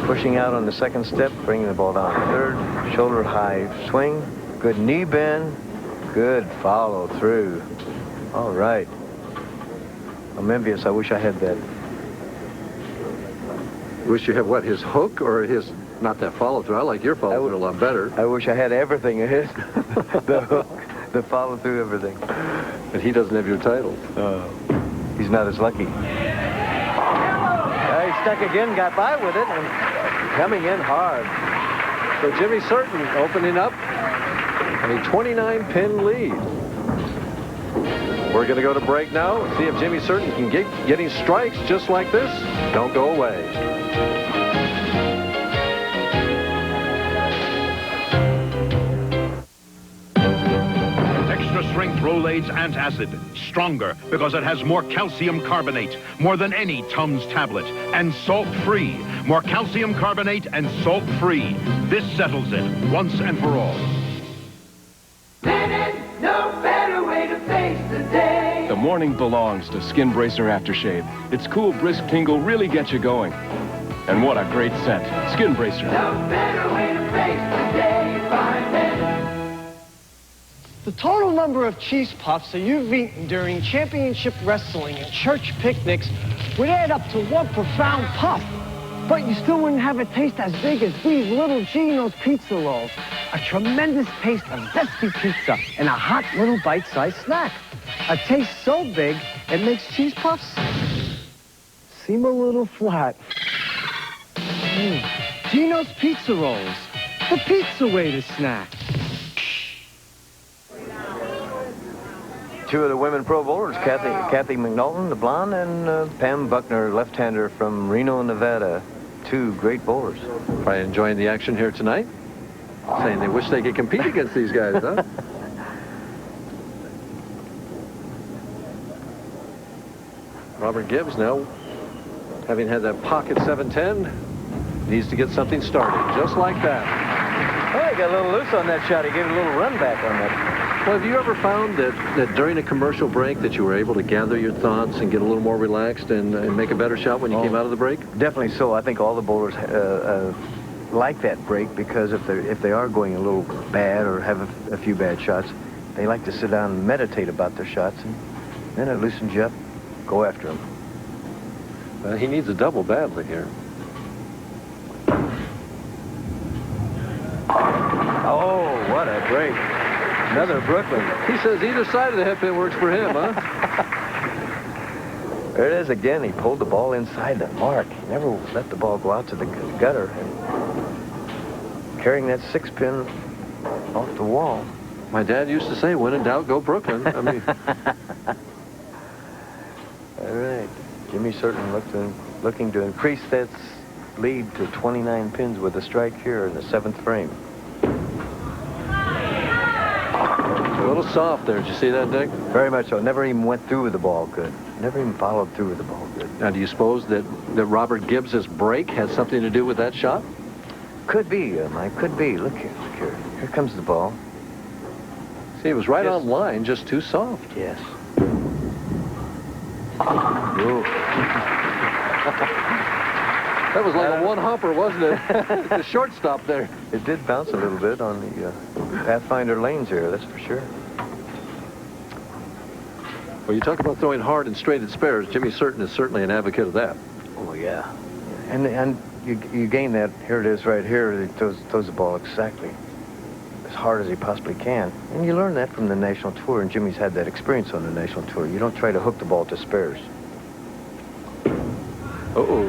Pushing out on the 2nd step, bringing the ball down to 3rd. Shoulder high swing. Good knee bend. Good follow through. All right. I'm envious. I wish I had that. Wish you had what, his hook or his, not that follow through? I like your follow through a lot better. I wish I had everything of his. The hook, the follow through, everything. But he doesn't have your title. He's not as lucky. He stuck again, got by with it, and coming in hard. So Jimmy Certain opening up a 29-pin lead. We're going to go to break now and see if Jimmy Certain can get getting strikes just like this. Don't go away. Strength Rolaids Antacid. Stronger because it has more calcium carbonate, more than any Tums tablet, and salt-free. More calcium carbonate and salt-free. This settles it once and for all. No better way to face the day. The morning belongs to Skin Bracer Aftershave. Its cool, brisk tingle really gets you going. And what a great scent. Skin Bracer. No better way to face the day. Find it. The total number of cheese puffs that you've eaten during championship wrestling and church picnics would add up to one profound puff. But you still wouldn't have a taste as big as these little Geno's pizza rolls. A tremendous taste of zesty pizza and a hot little bite-sized snack. A taste so big, it makes cheese puffs seem a little flat. Geno's pizza rolls, the pizza way to snack. 2 of the women pro bowlers, Kathy McNaughton, the blonde, and Pam Buckner, left-hander from Reno, Nevada. 2 great bowlers. Probably enjoying the action here tonight. Saying they wish they could compete against these guys, huh? Robert Gibbs now, having had that pocket 710, needs to get something started, just like that. Well, he got a little loose on that shot. He gave it a little run back on that. Well, have you ever found that during a commercial break that you were able to gather your thoughts and get a little more relaxed and make a better shot when you came out of the break? Definitely so. I think all the bowlers like that break because if they are going a little bad or have a few bad shots, they like to sit down and meditate about their shots, and then it loosens you up. Go after them. He needs a double badly here. Oh, what a break. Another Brooklyn. He says either side of the hip pin works for him, huh? There it is again. He pulled the ball inside the mark. He never let the ball go out to the gutter. And carrying that 6-pin off the wall. My dad used to say, when in doubt, go Brooklyn. I mean... All right. Jimmy Certain looking to increase that lead to 29 pins with a strike here in the 7th frame. A little soft there. Did you see that, Dick? Very much so. Never even went through with the ball good. Never even followed through with the ball good. Now, do you suppose that Robert Gibbs' break has something to do with that shot? Could be, Mike. Could be. Look here. Look here. Here comes the ball. See, it was right on line, just too soft. Yes. That was like a one-hopper, wasn't it? The shortstop there. It did bounce a little bit on the Pathfinder lanes here, that's for sure. Well, you talk about throwing hard and straight at spares. Jimmy Certain is certainly an advocate of that. Oh, yeah. And you gain that. Here it is right here. He throws the ball exactly as hard as he possibly can. And you learn that from the National Tour, and Jimmy's had that experience on the National Tour. You don't try to hook the ball to spares. Uh-oh.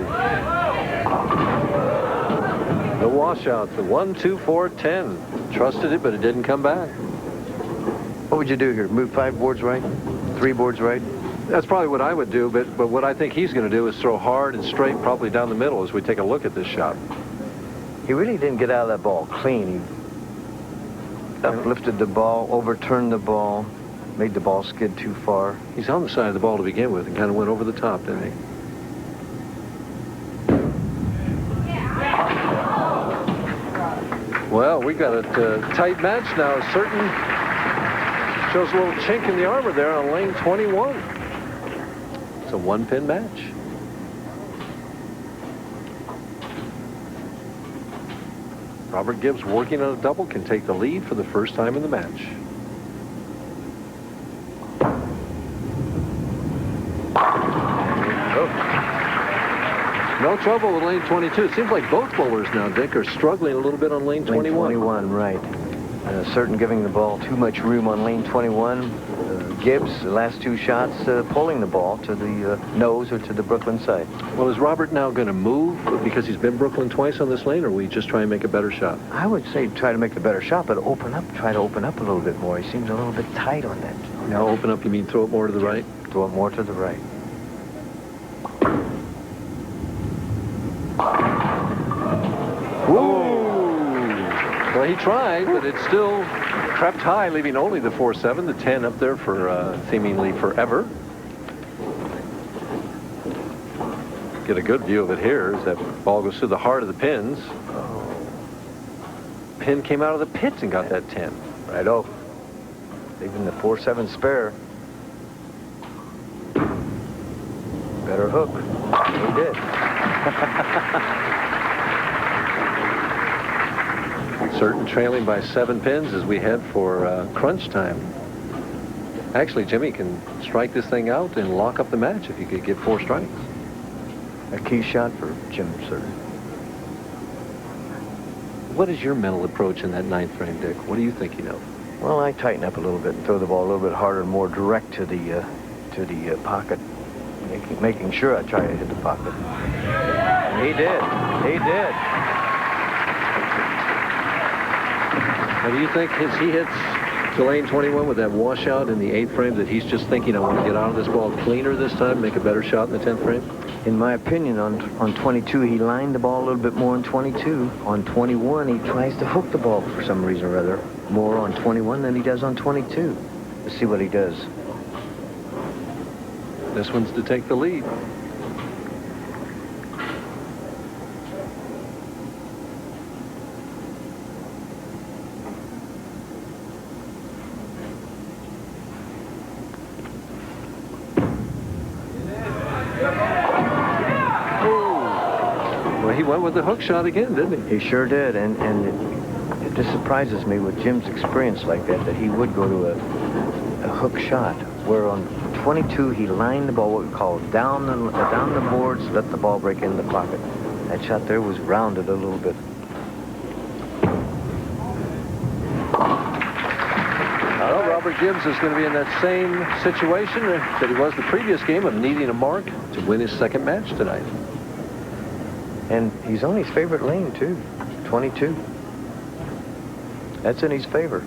The washout, the 1, 2, 4, 10. Trusted it, but it didn't come back. What would you do here? Move 5 boards right? 3 boards right? That's probably what I would do, but what I think he's going to do is throw hard and straight, probably down the middle as we take a look at this shot. He really didn't get out of that ball clean. He uplifted the ball, overturned the ball, made the ball skid too far. He's on the side of the ball to begin with and kind of went over the top, didn't he? Well, we got a tight match now. Certain shows a little chink in the armor there on lane 21. It's a 1-pin match. Robert Gibbs working on a double can take the lead for the first time in the match. No trouble with lane 22. It seems like both bowlers now, Dick, are struggling a little bit on lane 21. Lane 21, right. Certain giving the ball too much room on lane 21. Gibbs, the last 2 shots, pulling the ball to the nose or to the Brooklyn side. Well, is Robert now going to move because he's been Brooklyn twice on this lane, or we just try and make a better shot? I would say try to make the better shot, but try to open up a little bit more. He seems a little bit tight on that. Now open up, you mean throw it more to the right? Throw it more to the right. Well, he tried, but it still crept high, leaving only the 4-7, the 10 up there for seemingly forever. Get a good view of it here as that ball goes through the heart of the pins. Pin came out of the pits and got that 10. Right off. Leaving the 4-7 spare. Better hook. He did. Certain trailing by 7 pins as we head for crunch time. Actually, Jimmy can strike this thing out and lock up the match if he could get 4 strikes. A key shot for Jim Certain. What is your mental approach in that 9th frame, Dick? What are you thinking of? Well, I tighten up a little bit and throw the ball a little bit harder and more direct to the pocket, making sure I try to hit the pocket. And he did. He did. Now, do you think as he hits to lane 21 with that washout in the 8th frame that he's just thinking, I want to get out of this ball cleaner this time, make a better shot in the 10th frame? In my opinion, on 22, he lined the ball a little bit more on 22. On 21, he tries to hook the ball for some reason or other more on 21 than he does on 22. Let's see what he does. This one's to take the lead. He went with the hook shot again, didn't he? He sure did, and it just surprises me with Jim's experience like that he would go to a hook shot, where on 22 he lined the ball, what we call down the boards, let the ball break into the pocket. That shot there was rounded a little bit. Robert Gibbs is going to be in that same situation that he was the previous game of needing a mark to win his second match tonight. And he's on his favorite lane, too. 22. That's in his favor.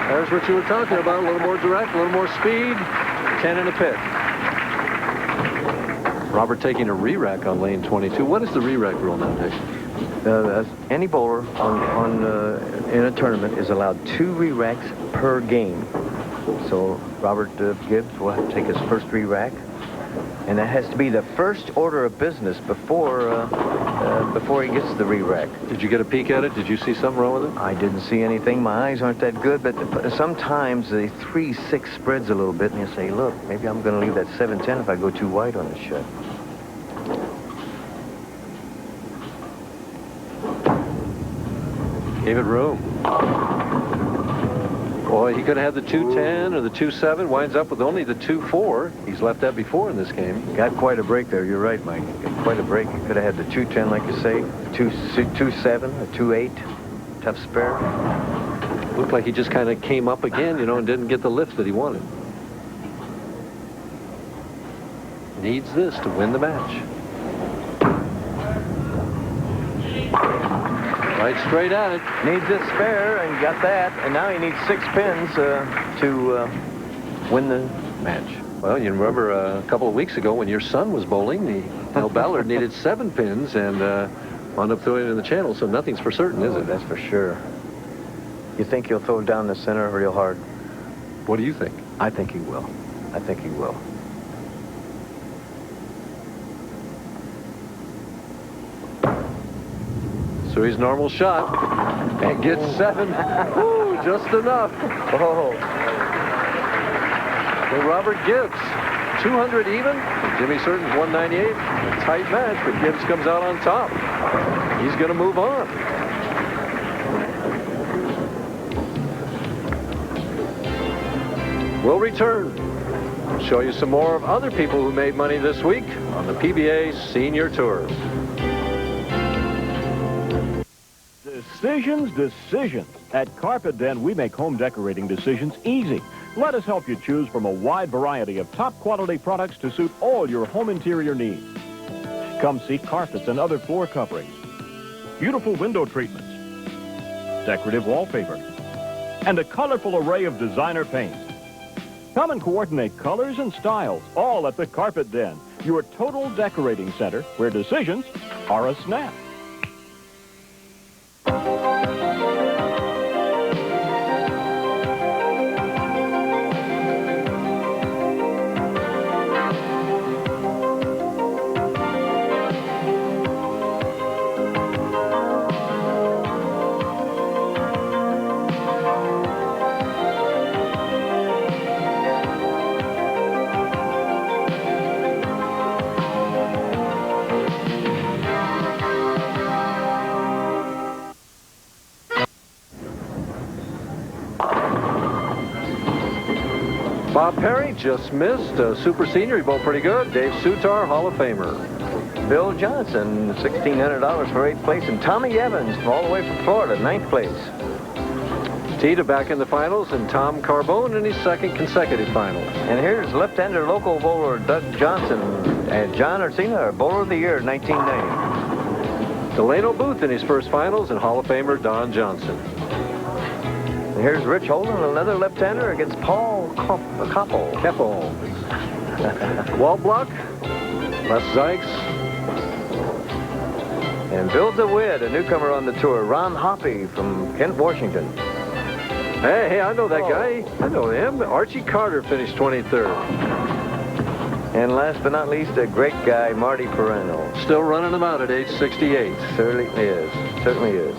There's what you were talking about. A little more direct, a little more speed. 10 in a pit. Robert taking a re-rack on lane 22. What is the re-rack rule nowadays? Any bowler in a tournament is allowed 2 re-racks per game. So Robert Gibbs will have to take his first re-rack. And that has to be the first order of business before he gets the re-rack. Did you get a peek at it? Did you see something wrong with it? I didn't see anything. My eyes aren't that good, but sometimes the 3-6 spreads a little bit, and you say, look, maybe I'm going to leave that 7-10 if I go too wide on the shot. Gave it room. Boy, he could have had the 2-10 or the 2-7. Winds up with only the 2-4. He's left that before in this game. Got quite a break there. You're right, Mike. Got quite a break. He could have had the 2-10, like you say, 2-7, a 2-8. Tough spare. Looked like he just kind of came up again, you know, and didn't get the lift that he wanted. Needs this to win the match. Right straight at it. Needs this spare and got that, and now he needs 6 pins to win the match. Well, you remember a couple of weeks ago when your son was bowling, Al Ballard needed 7 pins and wound up throwing it in the channel, so nothing's for certain, is it? That's for sure. You think he'll throw down the center real hard? What do you think? I think he will. I think he will. So he's normal shot and gets 7. Ooh, just enough. Oh. So Robert Gibbs, 200 even. Jimmy Certon's 198. A tight match, but Gibbs comes out on top. He's going to move on. We'll return. Show you some more of other people who made money this week on the PBA Senior Tour. Decisions. At Carpet Den, we make home decorating decisions easy. Let us help you choose from a wide variety of top quality products to suit all your home interior needs. Come see carpets and other floor coverings, beautiful window treatments, decorative wallpaper, and a colorful array of designer paints. Come and coordinate colors and styles, all at the Carpet Den, your total decorating center where decisions are a snap. Bob Perry just missed. Super Senior, he bowled pretty good. Dave Sutar, Hall of Famer. Bill Johnson, $1,600 for 8th place. And Tommy Evans, all the way from Florida, 9th place. Tita back in the finals, and Tom Carbone in his 2nd consecutive final. And here's left-hander local bowler Doug Johnson and John Arcina, Bowler of the Year, 1990. Delano Booth in his first finals, and Hall of Famer Don Johnson. And here's Rich Holden, another left-hander against Paul Keppel. Walt Block, Les Zykes. And Bill DeWitt, a newcomer on the tour, Ron Hoppy from Kent, Washington. Hey, I know that guy. I know him. Archie Carter finished 23rd. And last but not least, a great guy, Marty Perrano. Still running them out at age 68. Certainly is. Certainly is.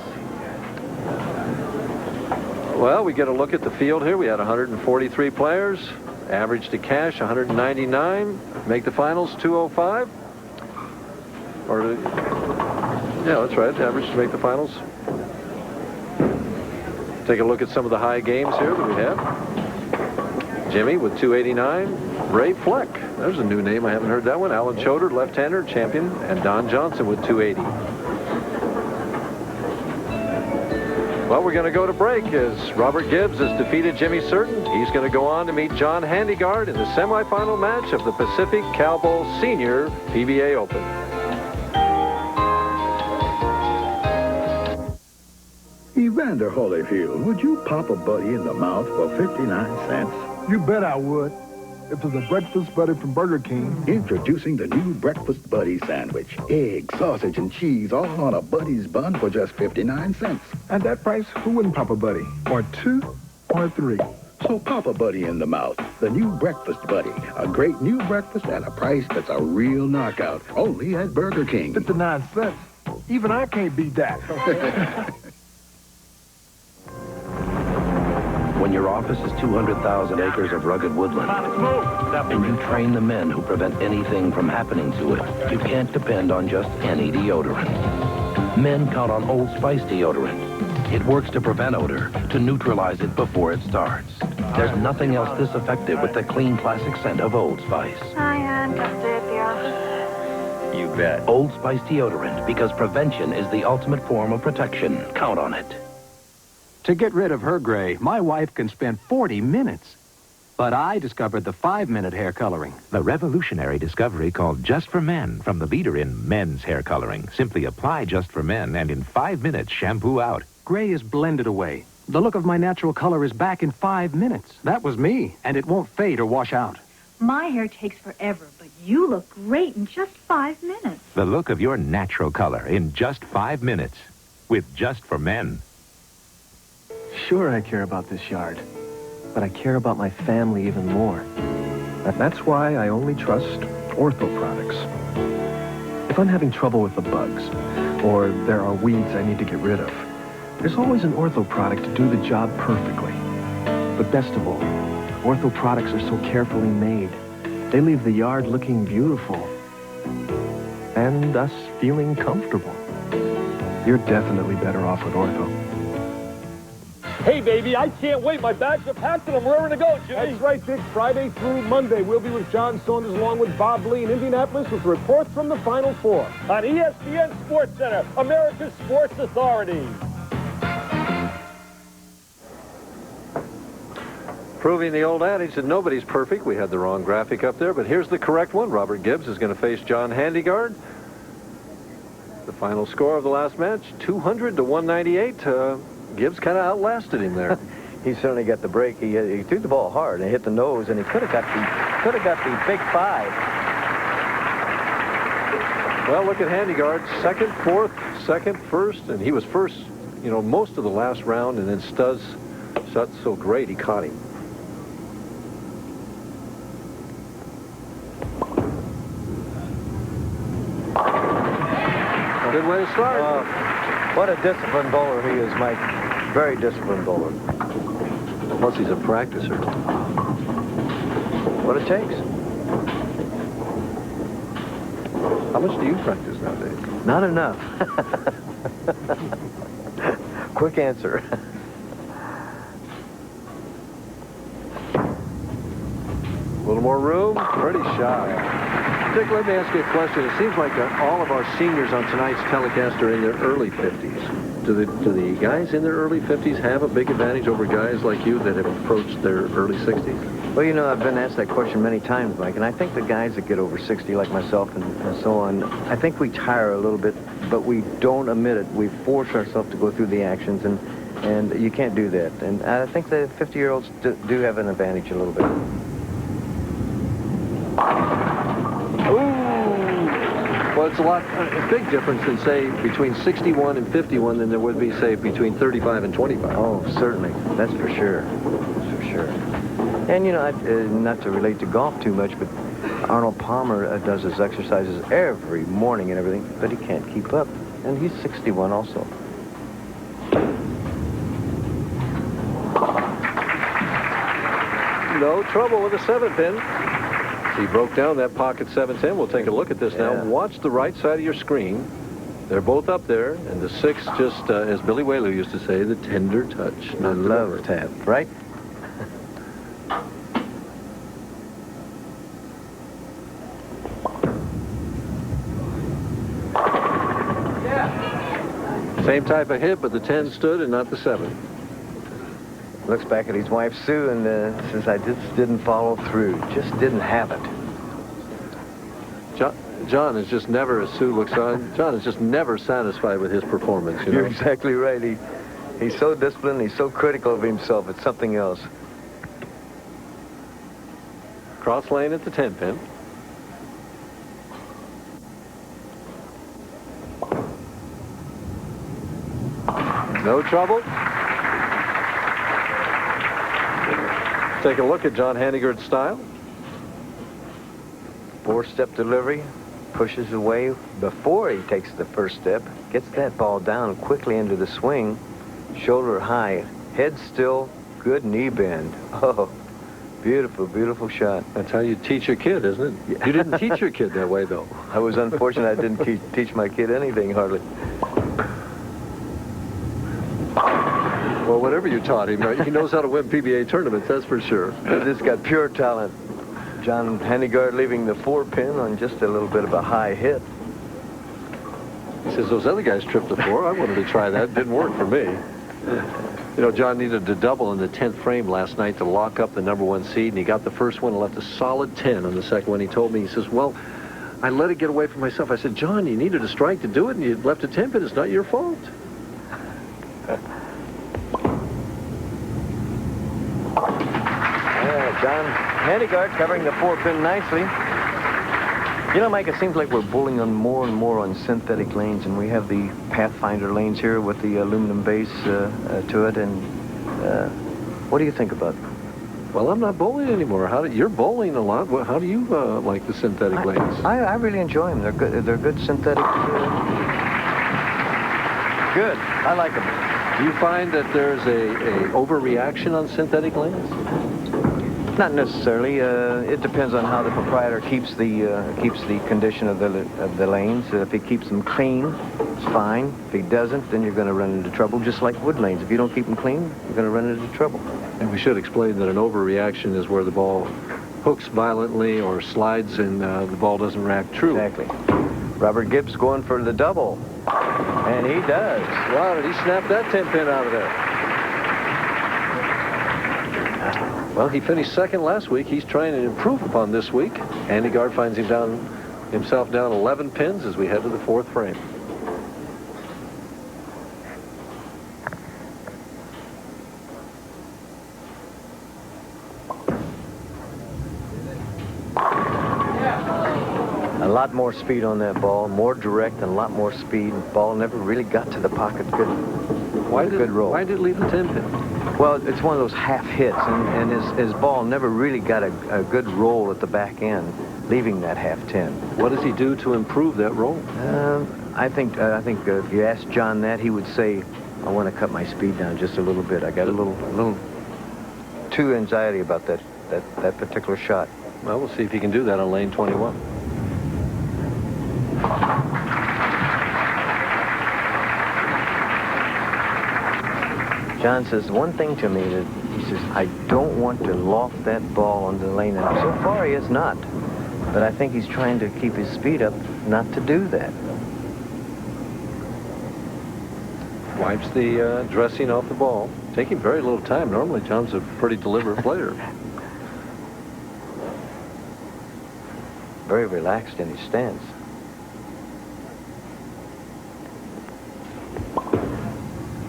Well, we get a look at the field here. We had 143 players. Average to cash, 199. Make the finals, 205. Yeah, that's right. Average to make the finals. Take a look at some of the high games here that we have. Jimmy with 289. Ray Fleck There's a new name. I haven't heard that one. Alan Choder, left-hander, champion, and Don Johnson with 280. Well, we're going to go to break as Robert Gibbs has defeated Jimmy Certain. He's going to go on to meet John Handegard in the semifinal match of the Pacific Cal Bowl Senior PBA Open. Evander Holyfield, would you pop a buddy in the mouth for 59 cents? You bet I would. If it's a breakfast buddy from Burger King. Introducing the new Breakfast Buddy sandwich. Egg, sausage, and cheese all on a Buddy's bun for just 59 cents. At that price, who wouldn't pop a buddy? Or two, or three. So pop a buddy in the mouth. The new Breakfast Buddy. A great new breakfast at a price that's a real knockout. Only at Burger King. 59 cents. Even I can't beat that. When your office is 200,000 acres of rugged woodland, and you train the men who prevent anything from happening to it, you can't depend on just any deodorant. Men count on Old Spice deodorant. It works to prevent odor, to neutralize it before it starts. There's nothing else this effective with the clean classic scent of Old Spice. You bet. Old Spice deodorant, because prevention is the ultimate form of protection. Count on it. To get rid of her gray, my wife can spend 40 minutes. But I discovered the 5-minute hair coloring. The revolutionary discovery called Just for Men from the leader in men's hair coloring. Simply apply Just for Men and in 5 minutes shampoo out. Gray is blended away. The look of my natural color is back in 5 minutes. That was me, and it won't fade or wash out. My hair takes forever, but you look great in just 5 minutes. The look of your natural color in just 5 minutes with Just for Men. Sure, I care about this yard, but I care about my family even more. And that's why I only trust Ortho products. If I'm having trouble with the bugs, or there are weeds I need to get rid of, there's always an Ortho product to do the job perfectly. But best of all, Ortho products are so carefully made. They leave the yard looking beautiful, and us feeling comfortable. You're definitely better off with Ortho. Hey, baby, I can't wait. My bags are packed and I'm raring to go, Jimmy. That's right, Dick. Friday through Monday, we'll be with John Saunders along with Bob Lee in Indianapolis with reports from the Final Four. On ESPN Sports Center, America's Sports Authority. Proving the old adage that nobody's perfect. We had the wrong graphic up there, but here's the correct one. Robert Gibbs is going to face John Handegard. The final score of the last match, 200 to 198. Gibbs kind of outlasted him there. He certainly got the break. He threw the ball hard and hit the nose, and he could have got the big 5. Well, look at Handegard, second, fourth, second, first, and he was first, most of the last round, and then Stus shot so great he caught him. Good way to start. What a disciplined bowler he is, Mike. Very disciplined bowler. Plus, he's a practicer. What it takes. How much do you practice nowadays? Not enough. Quick answer. A little more room. Pretty shy. Dick, let me ask you a question. It seems like all of our seniors on tonight's telecast are in their early 50s. Do the guys in their early 50s have a big advantage over guys like you that have approached their early 60s? Well, I've been asked that question many times, Mike, and I think the guys that get over 60, like myself and so on, I think we tire a little bit, but we don't admit it. We force ourselves to go through the actions, and you can't do that. And I think the 50-year-olds do have an advantage a little bit. Well, it's a big difference than, say, between 61 and 51 than there would be, say, between 35 and 25. Oh, certainly. That's for sure. That's for sure. And, not to relate to golf too much, but Arnold Palmer does his exercises every morning and everything, but he can't keep up. And he's 61 also. No trouble with a 7-pin. He broke down that pocket 7-10. We'll take a look at this now. Watch the right side of your screen. They're both up there, and the 6 just, as Billy Whaley used to say, the tender touch. I love tap, right? Same type of hit, but the 10 stood and not the 7. Looks back at his wife, Sue, and says, I just didn't follow through. Just didn't have it. John is just never, as Sue looks on, John is just never satisfied with his performance. You know? You're exactly right. He's so disciplined. He's so critical of himself. It's something else. Cross lane at the 10 pin. No trouble. Take a look at John Handegard's style. 4-step delivery. Pushes away before he takes the first step. Gets that ball down quickly into the swing. Shoulder high. Head still. Good knee bend. Oh, beautiful, beautiful shot. That's how you teach your kid, isn't it? You didn't teach your kid that way, though. I was unfortunate. I didn't teach my kid anything, hardly. Well, whatever you taught him, he knows how to win PBA tournaments, that's for sure. This got pure talent. John Handegard leaving the 4-pin on just a little bit of a high hit. He says, those other guys tripped the 4. I wanted to try that. It didn't work for me. You know, John needed to double in the 10th frame last night to lock up the #1 seed, and he got the first one and left a solid 10 on the second one. He told me, he says, well, I let it get away from myself. I said, John, you needed a strike to do it, and you left a 10 pin. It's not your fault. John Handegard covering the 4-pin nicely. You know, Mike, it seems like we're bowling on more and more on synthetic lanes, and we have the Pathfinder lanes here with the aluminum base to it. And what do you think about it? Well, I'm not bowling anymore. You're bowling a lot. How do you like the synthetic lanes? I really enjoy them. They're good. They're good synthetic. Good. I like them. Do you find that there's a overreaction on synthetic lanes? Not necessarily. It depends on how the proprietor keeps the condition of the lanes. If he keeps them clean, it's fine. If he doesn't, then you're going to run into trouble. Just like wood lanes. If you don't keep them clean, you're going to run into trouble. And we should explain that an overreaction is where the ball hooks violently or slides and the ball doesn't react true. Exactly. Robert Gibbs going for the double, and he does. Wow, did he snap that 10 pin out of there? Well, he finished second last week. He's trying to improve upon this week. Handegard finds himself down 11 pins as we head to the 4th frame. A lot more speed on that ball, more direct and a lot more speed. The ball never really got to the pocket. Good roll. Why did it leave the 10 pin? Well, it's one of those half hits, and his ball never really got a good roll at the back end, leaving that half 10. What does he do to improve that roll? I think if you ask John that, he would say, I want to cut my speed down just a little bit. I got a little too anxiety about that particular shot. Well, we'll see if he can do that on lane 21. John says one thing to me, that he says, I don't want to loft that ball on the lane. And so far he is not. But I think he's trying to keep his speed up not to do that. Wipes the dressing off the ball. Taking very little time. Normally John's a pretty deliberate player. Very relaxed in his stance.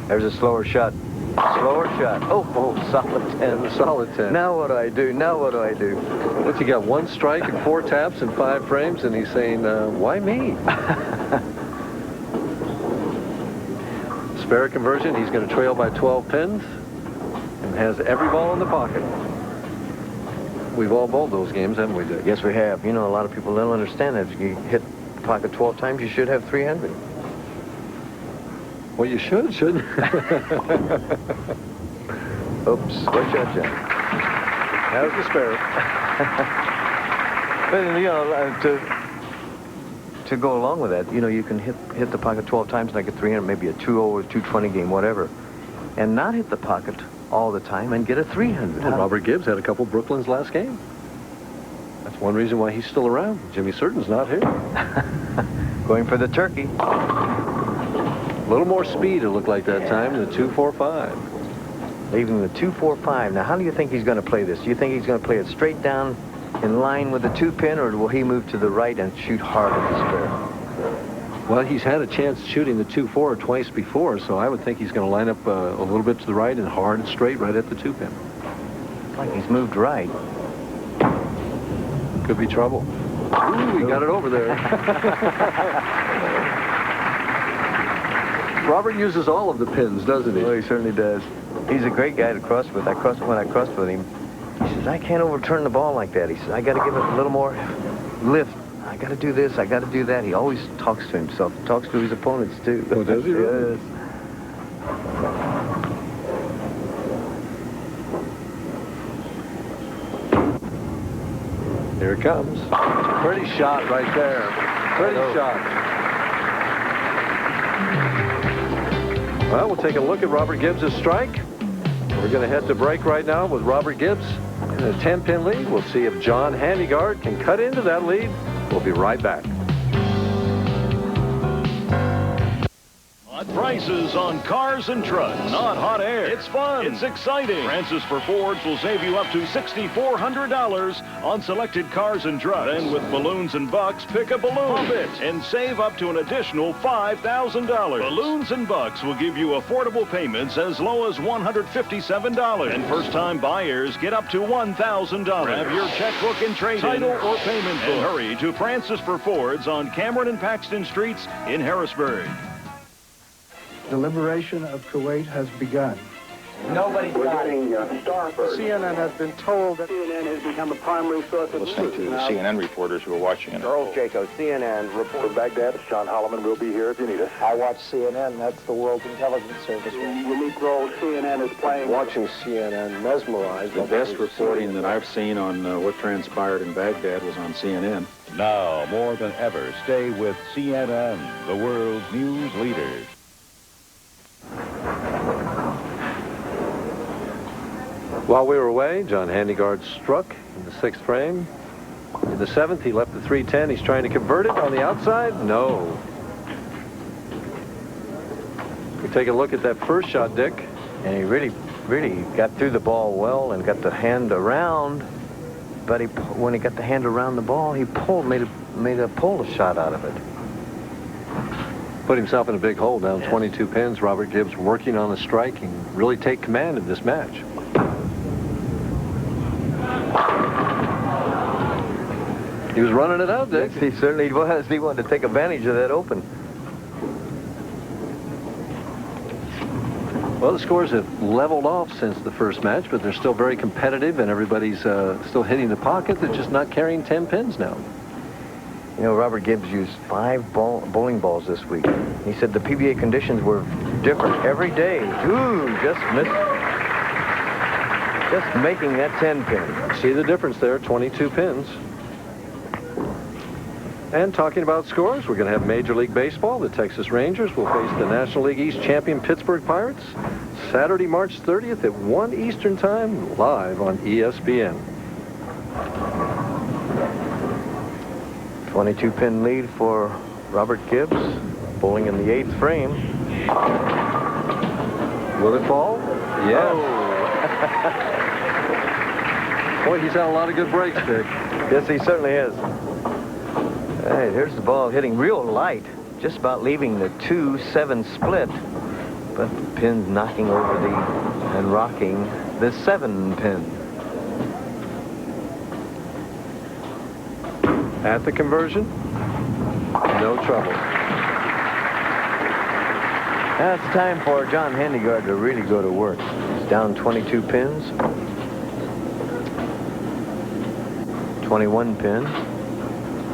There's a slower shot. Slower shot. Oh, solid 10. Solid 10. Now what do I do? Now what do I do? What's he got? 1 strike and 4 taps and 5 frames, and he's saying, why me? Spare conversion. He's going to trail by 12 pins and has every ball in the pocket. We've all bowled those games, haven't we, Dick? Yes, we have. You know, a lot of people don't understand that. If you hit the pocket 12 times, you should have 300. Well, you should, shouldn't you? Oops. Watch out, John. That was the spare. But, you know, to go along with that, you know, you can hit the pocket 12 times and get 300, maybe a 2-0 or 220 game, whatever, and not hit the pocket all the time and get a 300. Well, Robert Gibbs had a couple Brooklyn's last game. That's one reason why he's still around. Jimmy Certain's not here. Going for the turkey. little more speed, it looked like that time, the 2-4-5. Leaving the 2-4-5. Now, how do you think he's going to play this? Do you think he's going to play it straight down in line with the 2-pin, or will he move to the right and shoot hard at the spare? Well, he's had a chance shooting the 2-4 twice before, so I would think he's going to line up a little bit to the right and hard and straight right at the 2-pin. Like he's moved right. Could be trouble. Ooh, he got it over there. Robert uses all of the pins, doesn't he? Oh, he certainly does. He's a great guy to cross with. When I crossed with him, he says, I can't overturn the ball like that. He says, I got to give it a little more lift. I got to do this. I got to do that. He always talks to himself. Talks to his opponents, too. Oh, does he really? Yes. Here it comes. Pretty shot right there. Pretty shot. Well, we'll take a look at Robert Gibbs' strike. We're going to head to break right now with Robert Gibbs in a 10-pin lead. We'll see if John Handegard can cut into that lead. We'll be right back. Hot prices on cars and trucks. Not hot air. It's fun. It's exciting. Francis for Fords will save you up to $6,400 on selected cars and trucks. Then with Balloons and Bucks, pick a balloon. Pump it and save up to an additional $5,000. Balloons and Bucks will give you affordable payments as low as $157. And first-time buyers get up to $1,000. Have your checkbook and trade-in, title or payment book. And hurry to Francis for Fords on Cameron and Paxton Streets in Harrisburg. The liberation of Kuwait has begun. Nobody's got it. CNN has been told that CNN has become a primary source of listening to the CNN reporters who are watching it. Charles Jacob, CNN report. From Baghdad, John Holloman will be here if you need us. I watch CNN. That's the world's intelligence service. The unique role CNN is playing. Watching CNN mesmerized. The best reporting that I've seen on what transpired in Baghdad was on CNN. Now, more than ever, stay with CNN, the world's news leader. While we were away, John Handegard struck in the 6th frame. In the 7th, he left the 310. He's trying to convert it on the outside. No. We take a look at that first shot, Dick. And he really got through the ball well and got the hand around. But when he got the hand around the ball, he made a pull shot out of it. Put himself in a big hole, down 22 pins. Robert Gibbs working on the strike and really take command of this match. He was running it out, Dick. Yes, he certainly was. He wanted to take advantage of that open. Well, the scores have leveled off since the first match, but they're still very competitive, and everybody's still hitting the pocket. They're just not carrying 10 pins now. You know, Robert Gibbs used 5 bowling balls this week. He said the PBA conditions were different every day. Ooh, just making that 10 pin. See the difference there, 22 pins. And talking about scores, we're going to have Major League Baseball. The Texas Rangers will face the National League East champion Pittsburgh Pirates Saturday, March 30th at 1 Eastern Time, live on ESPN. 22-pin lead for Robert Gibbs, bowling in the 8th frame. Will it fall? Yes. Oh. Boy, he's had a lot of good breaks, Dick. Yes, he certainly has. Hey, here's the ball hitting real light, just about leaving the 2-7 split, but the pin's knocking over and rocking the 7 pin. At the conversion, no trouble. Now it's time for John Handegard to really go to work. He's down 22 pins. 21 pins.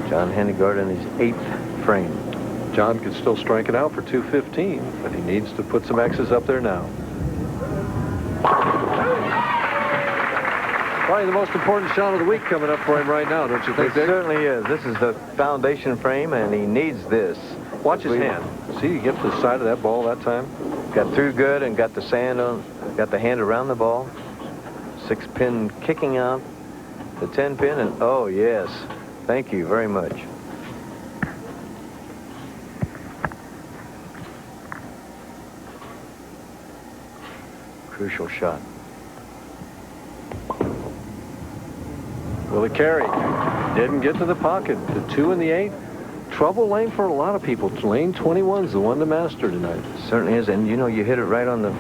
John Handegard in his 8th frame. John can still strike it out for 215, but he needs to put some X's up there now. Probably the most important shot of the week coming up for him right now, don't you think, Dick? It certainly is. This is the foundation frame, and he needs this. Watch his hand. See, he gets to the side of that ball that time. Got through good and got the sand on, got the hand around the ball. 6-pin kicking out. The 10-pin, and oh, yes. Thank you very much. crucial shot. Willie Carey didn't get to the pocket. The 2 and the 8. Trouble lane for a lot of people. Lane 21's the one to master tonight. Certainly is. And, you know, you hit it right on the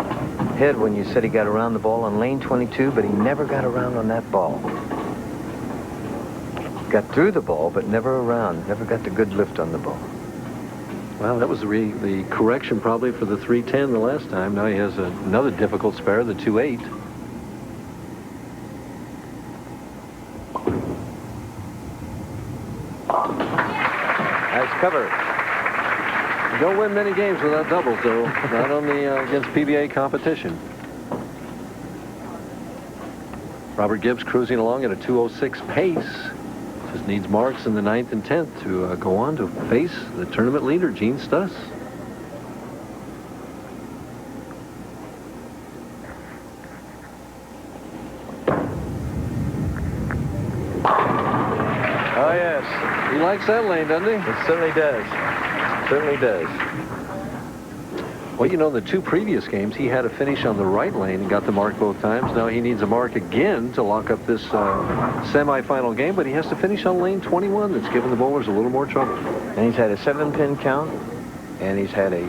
head when you said he got around the ball on lane 22, but he never got around on that ball. Got through the ball, but never around. Never got the good lift on the ball. Well, that was the correction probably for the 310 the last time. Now he has another difficult spare, the 2-8. Nice cover. You don't win many games without doubles, though. Not only against PBA competition. Robert Gibbs cruising along at a 2:06 pace. Just needs marks in the 9th and 10th to go on to face the tournament leader, Gene Stus. Oh, yes. He likes that lane, doesn't he? It certainly does. Certainly does. Well, you know, the 2 previous games, he had a finish on the right lane and got the mark both times. Now he needs a mark again to lock up this semifinal game, but he has to finish on lane 21. That's given the bowlers a little more trouble. And he's had a 7-pin count, and he's had a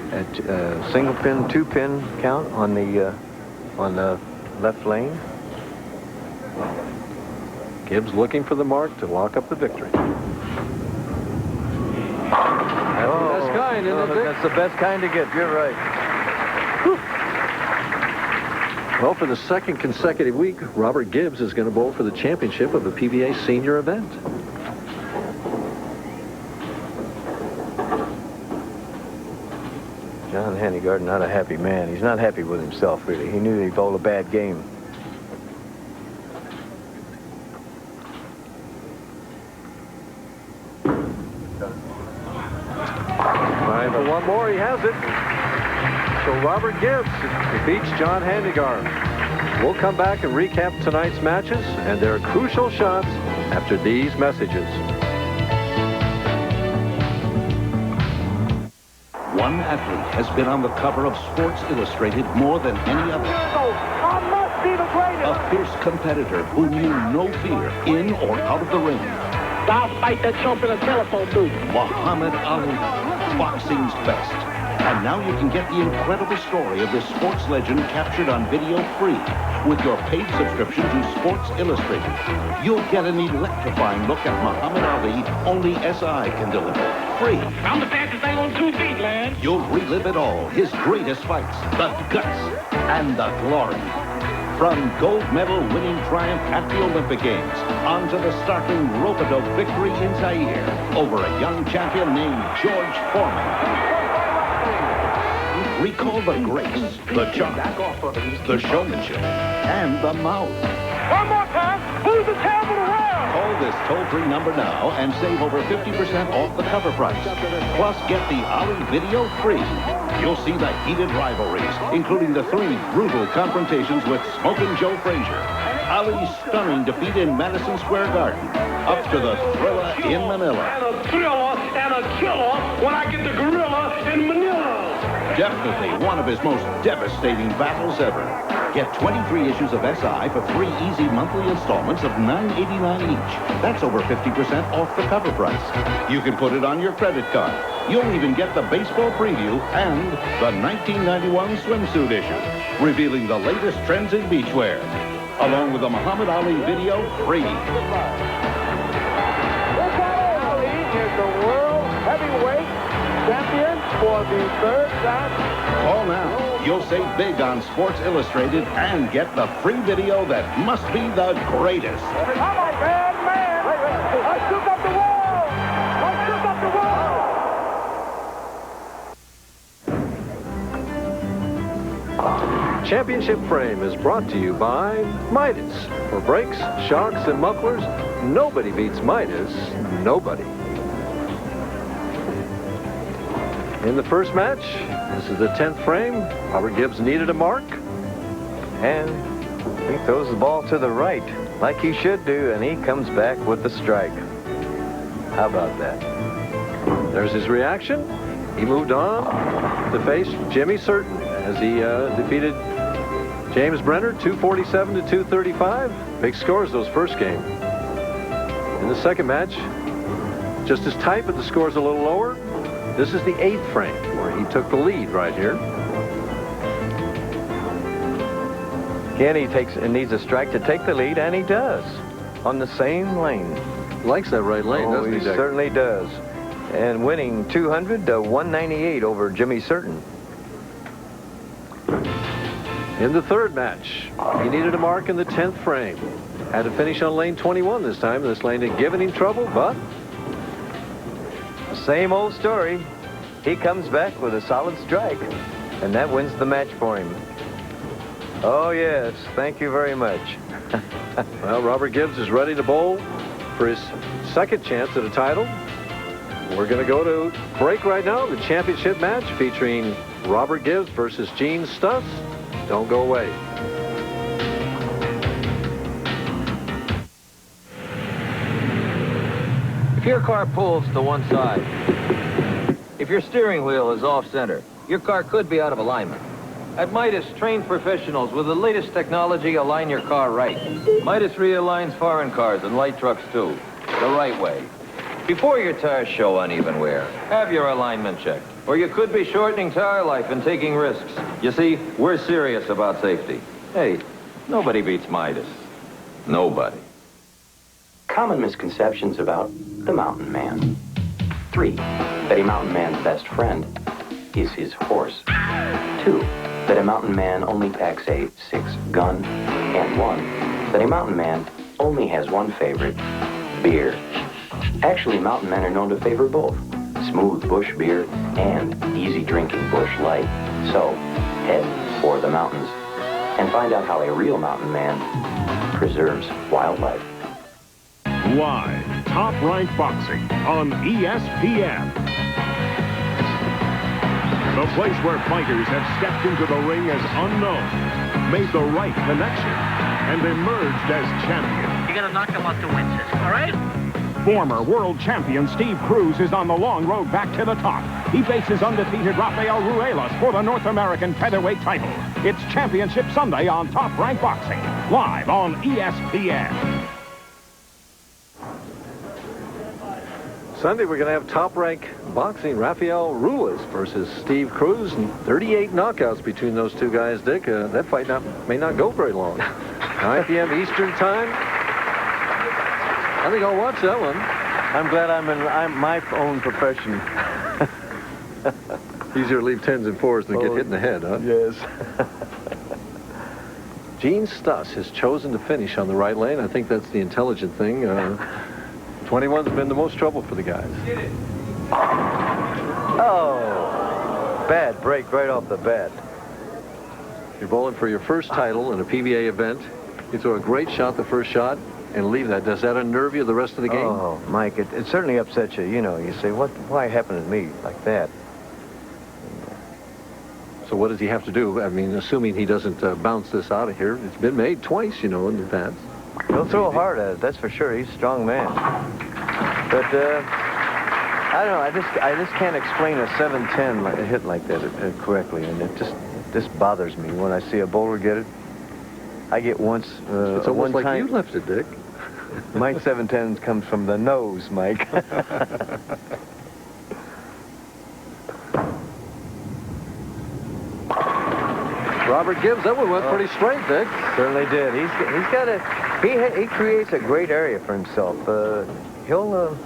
single pin, 2-pin count on the left lane. Gibbs looking for the mark to lock up the victory. That's the best kind to get. You're right. Well, for the 2nd consecutive week, Robert Gibbs is going to bowl for the championship of the PBA Senior event. John Handegard, not a happy man. He's not happy with himself, really. He knew he bowled a bad game. For one more, he has it. So Robert Gibbs defeats John Handegard. We'll come back and recap tonight's matches and their crucial shots after these messages. One athlete has been on the cover of Sports Illustrated more than any other. I must be the greatest. A fierce competitor who knew no fear in or out of the ring. I'll fight that chump in a telephone booth. Muhammad Ali, boxing's best. And now you can get the incredible story of this sports legend captured on video free with your paid subscription to Sports Illustrated. You'll get an electrifying look at Muhammad Ali only SI can deliver. Free. I'm the fastest thing on 2 feet, man. You'll relive it all, his greatest fights, the guts, and the glory. From gold medal winning triumph at the Olympic Games on to the startling rope-a-dope victory in Zaire over a young champion named George Foreman. Recall the grace, the charm, the showmanship, and the mouth. One more time. Who's the champ of the world? Call this toll-free number now and save over 50% off the cover price. Plus, get the Ali video free. You'll see the heated rivalries, including the 3 brutal confrontations with Smokin' Joe Frazier, Ali's stunning defeat in Madison Square Garden, up to the thriller in Manila. And a thriller and a killer when I get the gorilla in Manila. Definitely one of his most devastating battles ever. Get 23 issues of SI for 3 easy monthly installments of $9.89 each. That's over 50% off the cover price. You can put it on your credit card. You'll even get the baseball preview and the 1991 swimsuit issue, revealing the latest trends in beachwear, along with the Muhammad Ali video free. Ali is the world heavyweight champion for the 3rd time. Call now. You'll save big on Sports Illustrated and get the free video that must be the greatest. I'm a bad man. I shook up the world. I shook up the world. Championship Frame is brought to you by Midas. For brakes, shocks, and mufflers, nobody beats Midas. Nobody. In the first match, this is the 10th frame. Robert Gibbs needed a mark. And he throws the ball to the right, like he should do, and he comes back with the strike. How about that? There's his reaction. He moved on to face Jimmy Certain as he defeated James Brenner, 247 to 235. Big scores those first game. In the second match, just as tight, but the score's a little lower. This is the 8th frame, where he took the lead right here. Again, he needs a strike to take the lead, and he does. On the same lane. Likes that right lane, doesn't he, Dick? He certainly does. And winning 200 to 198 over Jimmy Certain. In the third match, he needed a mark in the 10th frame. Had to finish on lane 21 this time. This lane had given him trouble, but... Same old story. He comes back with a solid strike, and that wins the match for him. Oh, yes. Thank you very much. Well, Robert Gibbs is ready to bowl for his second chance at a title. We're going to go to break right now. The championship match featuring Robert Gibbs versus Gene Stus. Don't go away. If your car pulls to one side, if your steering wheel is off-center, your car could be out of alignment. At Midas, trained professionals with the latest technology align your car right. Midas realigns foreign cars and light trucks too, the right way. Before your tires show uneven wear, have your alignment checked, or you could be shortening tire life and taking risks. You see, we're serious about safety. Hey, nobody beats Midas. Nobody. Common misconceptions about the mountain man. 3, that a mountain man's best friend is his horse. 2, that a mountain man only packs a 6-gun. And 1, that a mountain man only has one favorite, beer. Actually, mountain men are known to favor both smooth bush beer and easy drinking bush light. So, head for the mountains and find out how a real mountain man preserves wildlife. Live, top-ranked boxing on ESPN. The place where fighters have stepped into the ring as unknown, made the right connection, and emerged as champions. You're going to knock him out to win this, all right? Former world champion Steve Cruz is on the long road back to the top. He faces undefeated Rafael Ruelas for the North American featherweight title. It's Championship Sunday on Top Rank Boxing, live on ESPN. Sunday, we're going to have top-rank boxing. Rafael Ruelas versus Steve Cruz, and 38 knockouts between those two guys, Dick. That fight may not go very long. 9 p.m. Eastern Time. I think I'll watch that one. I'm glad I'm my own profession. Easier to leave 10s and 4s than get hit in the head, huh? Yes. Gene Stus has chosen to finish on the right lane. I think that's the intelligent thing. 21's been the most trouble for the guys. Oh, bad break right off the bat. You're bowling for your first title in a PBA event. You throw a great shot the first shot and leave that. Does that unnerve you the rest of the game? Oh, Mike, it certainly upsets you. You know, you say, why happened to me like that? So what does he have to do? I mean, assuming he doesn't bounce this out of here. It's been made twice, you know, in the past. He'll throw hard at it, that's for sure. He's a strong man. But, I don't know, I just can't explain a 7-10 hit like that correctly, and it just bothers me when I see a bowler get it. I get once, it's almost like you left it, Dick. My 7-10 comes from the nose, Mike. Robert Gibbs, that one went pretty straight, Dick. Certainly did. He's got he creates a great area for himself. He'll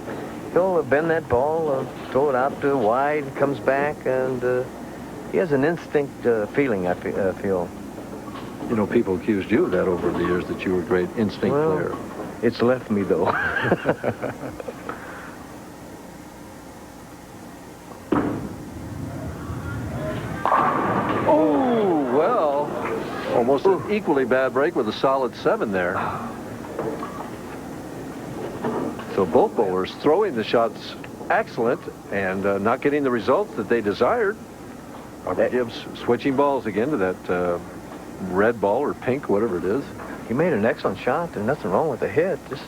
bend that ball, throw it out to wide, comes back, and he has an instinct feeling, I feel. You know, people accused you of that over the years, that you were a great instinct player. It's left me, though. Oh, well, almost an equally bad break with a solid 7 there. So both bowlers throwing the shots excellent and not getting the results that they desired. Robert Gibbs switching balls again to that red ball or pink, whatever it is. He made an excellent shot. There's nothing wrong with the hit. Just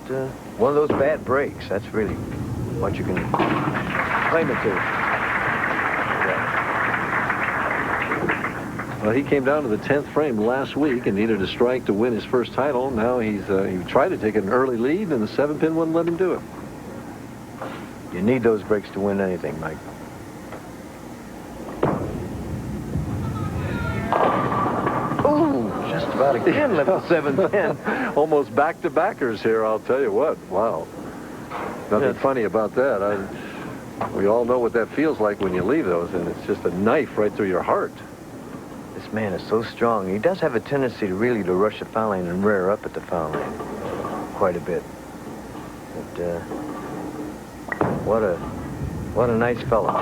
one of those bad breaks. That's really what you can claim it to. Yeah. Well, he came down to the 10th frame last week and needed a strike to win his first title. Now he tried to take an early lead, and the 7-pin wouldn't let him do it. You need those breaks to win anything, Mike. Ooh, just about again, level 7-pin. Almost back-to-backers here, I'll tell you what. Wow. Nothing funny about that. We all know what that feels like when you leave those, and it's just a knife right through your heart. This man is so strong. He does have a tendency to rush the foul line and rear up at the foul line quite a bit. But what a nice fella.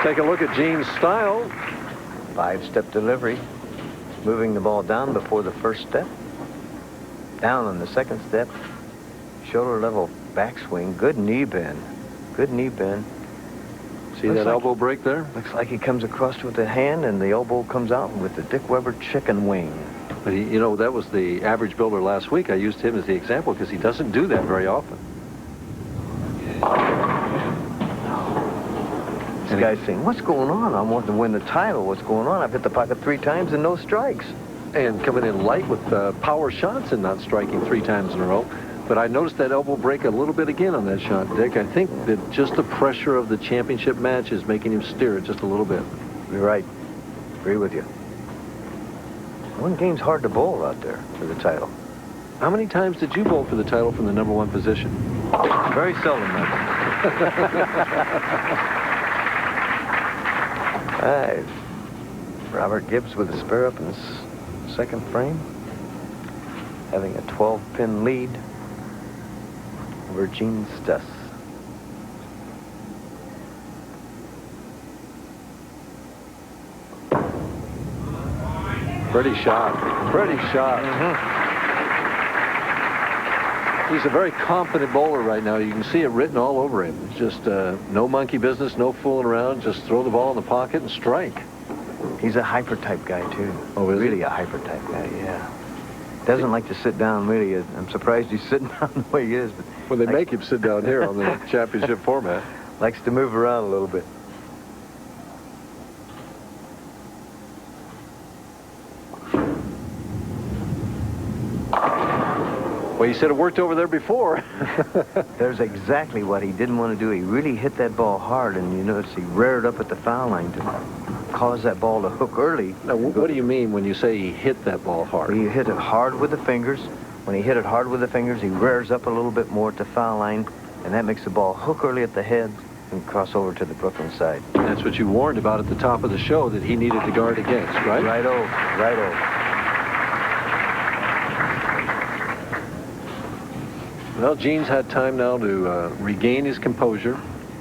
Take a look at Gene's style. 5-step delivery. Moving the ball down before the first step. Down on the second step. Shoulder level backswing. Good knee bend. Good knee bend. See that elbow break there? Looks like he comes across with the hand, and the elbow comes out with the Dick Weber chicken wing. But that was the average builder last week. I used him as the example because he doesn't do that very often. This guy's saying, what's going on? I want to win the title. What's going on? I've hit the pocket 3 times and no strikes. And coming in light with power shots and not striking 3 times in a row. But I noticed that elbow break a little bit again on that shot, Dick. I think that just the pressure of the championship match is making him steer it just a little bit. You're right. Agree with you. One game's hard to bowl out there for the title. How many times did you bowl for the title from the #1 position? Very seldom, Mike. All right. Robert Gibbs with a spare up in his second frame. Having a 12-pin lead over Gene Stus. Pretty shot. Pretty shot. He's a very confident bowler right now. You can see it written all over him. It's just no monkey business, no fooling around. Just throw the ball in the pocket and strike. He's a hyper-type guy, too. Oh, is he? Really a hyper-type guy, yeah. Doesn't like to sit down, really. I'm surprised he's sitting down the way he is. But well, they make him sit down here on the championship format. Likes to move around a little bit. Well, you said it worked over there before. There's exactly what he didn't want to do. He really hit that ball hard, and you notice he reared up at the foul line to cause that ball to hook early. Now, what do you mean when you say he hit that ball hard? He hit it hard with the fingers. When he hit it hard with the fingers, he rears up a little bit more at the foul line, and that makes the ball hook early at the head and cross over to the Brooklyn side. And that's what you warned about at the top of the show that he needed to guard against, right? Righto, righto. Well, Gene's had time now to regain his composure,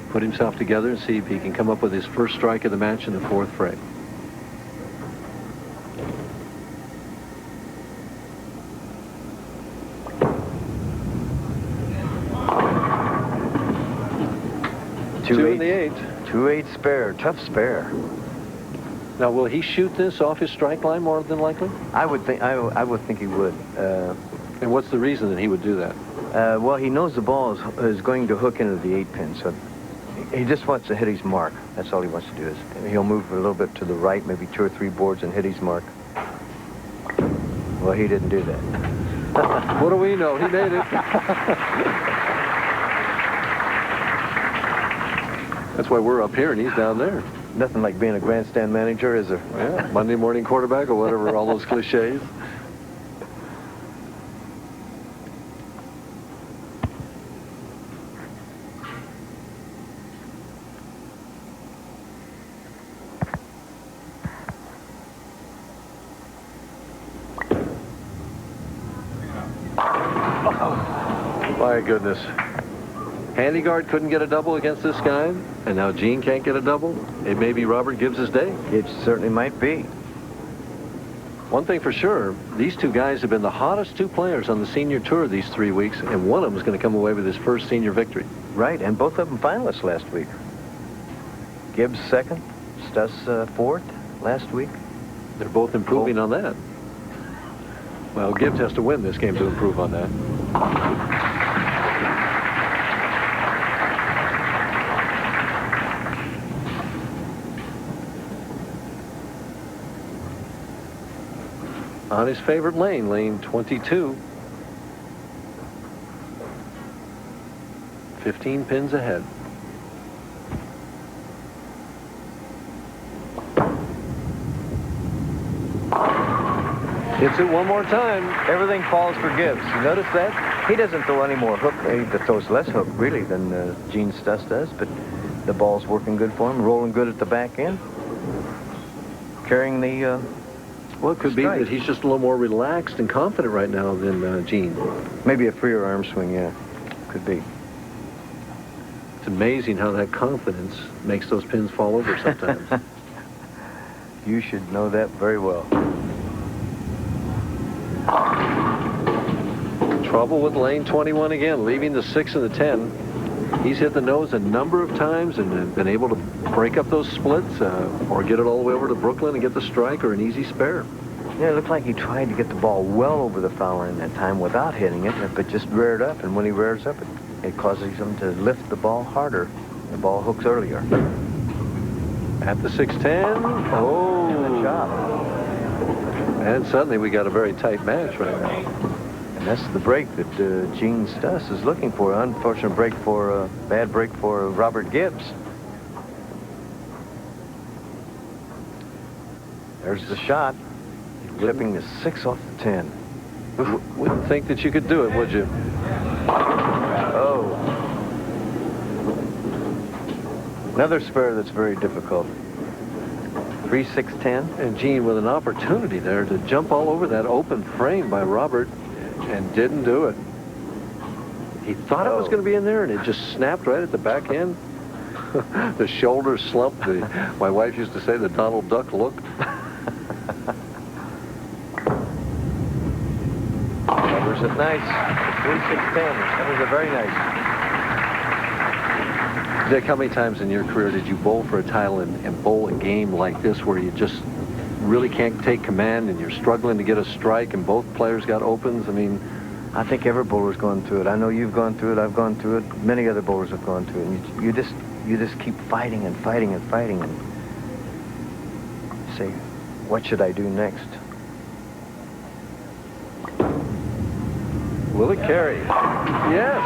put himself together, and see if he can come up with his first strike of the match in the 4th frame. Two in the 8. 2-8 spare, tough spare. Now, will he shoot this off his strike line more than likely? I would think he would. And what's the reason that he would do that? Well, he knows the ball is going to hook into the 8-pin, so he just wants to hit his mark. That's all he wants to do. Is he'll move a little bit to the right, maybe 2 or 3 boards, and hit his mark. Well, he didn't do that. What do we know? He made it. That's why we're up here and he's down there. Nothing like being a grandstand manager, is there? Yeah, Monday morning quarterback or whatever, all those cliches. My goodness. Handegard couldn't get a double against this guy, and now Gene can't get a double. It may be Robert Gibbs' day. It certainly might be. One thing for sure, these two guys have been the hottest 2 players on the senior tour these 3 weeks, and one of them is going to come away with his first senior victory. Right, and both of them finalists last week. Gibbs 2nd, Stus 4th last week. They're both improving on that. Well, Gibbs has to win this game to improve on that. on his favorite lane, lane 22. 15 pins ahead. Hits it one more time. Everything falls for Gibbs. You notice that? He doesn't throw any more hook. He throws less hook, really, than Gene Stus does, but the ball's working good for him, rolling good at the back end. Carrying the well, it could be that he's just a little more relaxed and confident right now than Gene. Maybe a freer arm swing, yeah. Could be. It's amazing how that confidence makes those pins fall over sometimes. You should know that very well. Trouble with lane 21 again, leaving the 6 and the 10. He's hit the nose a number of times and been able to break up those splits or get it all the way over to Brooklyn and get the strike or an easy spare. Yeah, it looked like he tried to get the ball well over the foul line that time without hitting it, but just reared up. And when he rears up, it causes him to lift the ball harder. The ball hooks earlier. At the 6-10. Oh, good job. And suddenly we got a very tight match right now. And that's the break that Gene Stus is looking for. Unfortunate break for, bad break for Robert Gibbs. There's the shot. Clipping the 6 off the 10. Wouldn't think that you could do it, would you? Oh. Another spare that's very difficult. 3, 6, 10. And Gene with an opportunity there to jump all over that open frame by Robert and didn't do it. He thought it was going to be in there and it just snapped right at the back end. The shoulders slumped. My wife used to say the Donald Duck look. Covers it nice. 3, 6, 10. That was a very nice. Dick, how many times in your career did you bowl for a title and bowl a game like this where you just really can't take command and you're struggling to get a strike and both players got opens? I mean, I think every bowler's gone through it. I know you've gone through it. I've gone through it. Many other bowlers have gone through it. And you just keep fighting and fighting and fighting and say, what should I do next? Will it carry? Yes.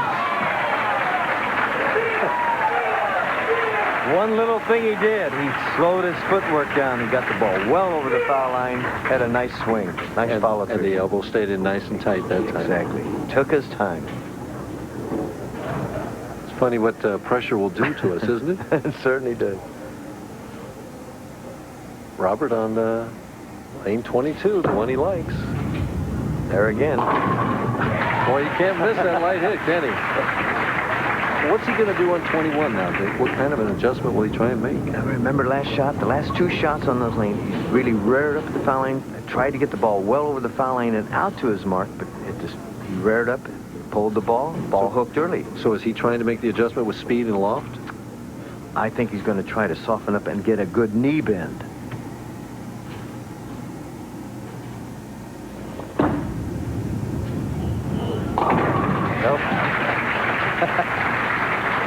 One little thing he did, he slowed his footwork down. He got the ball well over the foul line, had a nice swing, nice follow through. And the elbow stayed in nice and tight that time. Exactly. Took his time. It's funny what pressure will do to us, isn't it? It certainly does. Robert on lane 22, the one he likes. There again. Boy, you can't miss that light hit, can he? What's he going to do on 21 now, Dick? What kind of an adjustment will he try and make? I remember last shot, the last 2 shots on those lanes, he really reared up at the foul line, tried to get the ball well over the foul line and out to his mark, but he reared up, pulled the ball hooked early. So is he trying to make the adjustment with speed and loft? I think he's going to try to soften up and get a good knee bend.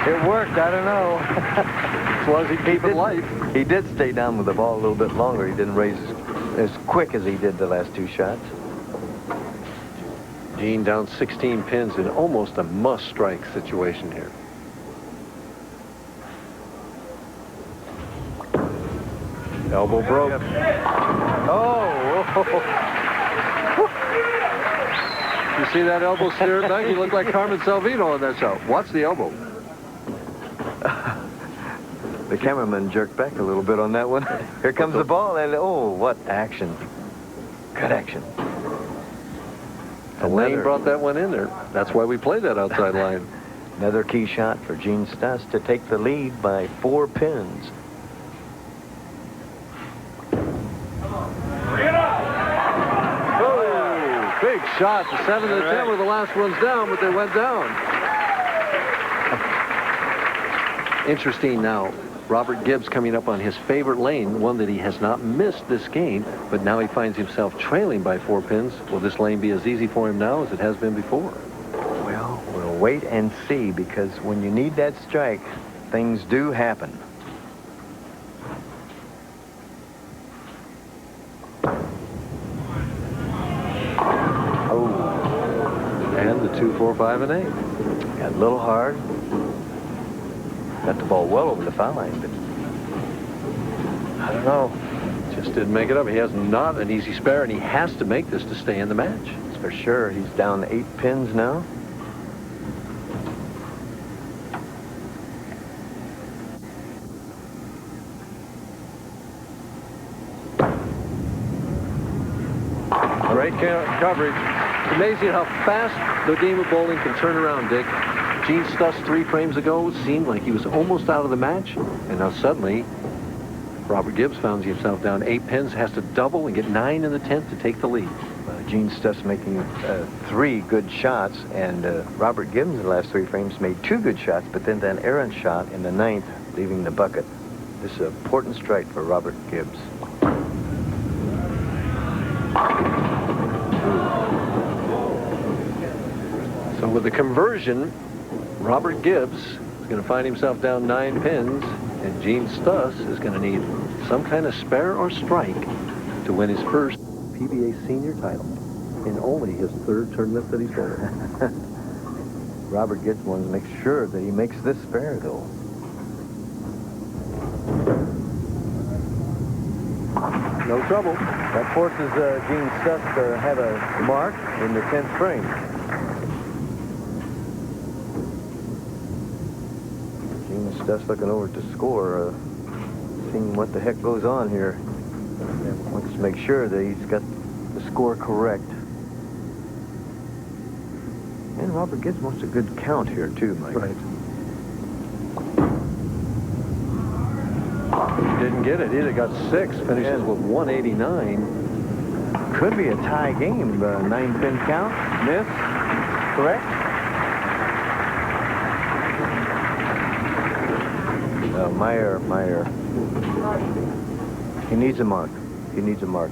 It worked, I don't know. As long as he keep it light. He did stay down with the ball a little bit longer. He didn't raise as quick as he did the last 2 shots. Gene down 16 pins in almost a must-strike situation here. Elbow broke. Oh! You see that elbow steer, Doug? He looked like Carmen Salvino on that shot. Watch the elbow. The cameraman jerked back a little bit on that one. Here comes the ball, and oh, what action. Good action. The lane brought that one in there. That's why we played that outside line. Another key shot for Gene Stus to take the lead by 4 pins. Oh, big shot. The 7 and the 10 were the last ones down, but they went down. Interesting now. Robert Gibbs coming up on his favorite lane, one that he has not missed this game, but now he finds himself trailing by 4 pins. Will this lane be as easy for him now as it has been before? Well, we'll wait and see, because when you need that strike, things do happen. 2, 4, 5, and 8. Got a little hard. Got the ball well over the foul line, but I don't know. Just didn't make it up. He has not an easy spare, and he has to make this to stay in the match. That's for sure. He's down 8 pins now. Great coverage. It's amazing how fast the game of bowling can turn around, Dick. Gene Stus 3 frames ago seemed like he was almost out of the match, and now suddenly Robert Gibbs found himself down 8 pins, has to double and get 9 in the 10th to take the lead. Gene Stus making 3 good shots, and Robert Gibbs in the last 3 frames made 2 good shots, but then that errant shot in the 9th, leaving the bucket. This is an important strike for Robert Gibbs. So with the conversion, Robert Gibbs is going to find himself down 9 pins, and Gene Stus is going to need some kind of spare or strike to win his first PBA Senior title in only his 3rd tournament that he's bowled. Robert Gibbs wants to make sure that he makes this spare, though. No trouble. That forces Gene Stus to have a mark in the 10th frame. Gene Stus looking over at the score, seeing what the heck goes on here. And wants to make sure that he's got the score correct. And Robert Gibbs wants a good count here, too, Mike. Right. Didn't get it either. Got 6. Finishes with 189. Could be a tie game. 9-pin count. Miss. Correct? Meyer. He needs a mark. He needs a mark.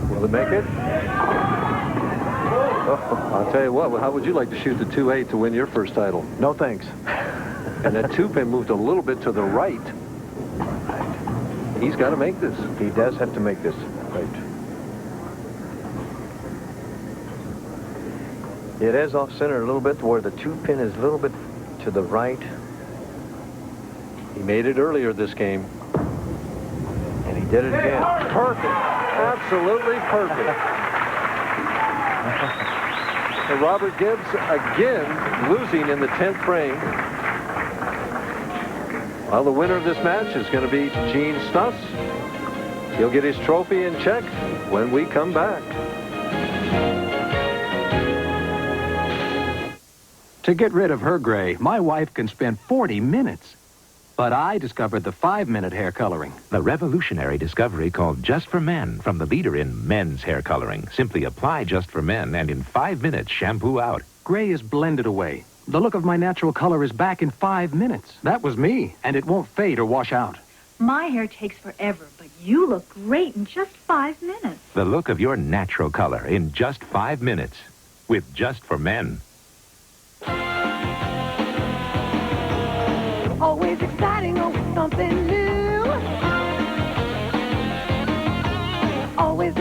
Will it make it? I'll tell you what, how would you like to shoot the 2-8 to win your first title? No thanks. And that 2-pin moved a little bit to the right. He's got to make this. He does have to make this. Right. It is off center a little bit where the 2-pin is a little bit to the right. He made it earlier this game. And he did it again. Perfect. Absolutely perfect. And Robert Gibbs again losing in the 10th frame. Well, the winner of this match is going to be Gene Stus. He'll get his trophy in check when we come back. To get rid of her gray, my wife can spend 40 minutes. But I discovered the 5-minute hair coloring. The revolutionary discovery called Just for Men from the leader in men's hair coloring. Simply apply Just for Men and in 5 minutes shampoo out. Gray is blended away. The look of my natural color is back in 5 minutes. That was me, and it won't fade or wash out. My hair takes forever, but you look great in just 5 minutes. The look of your natural color in just 5 minutes with Just for Men. Always exciting, always something new. Always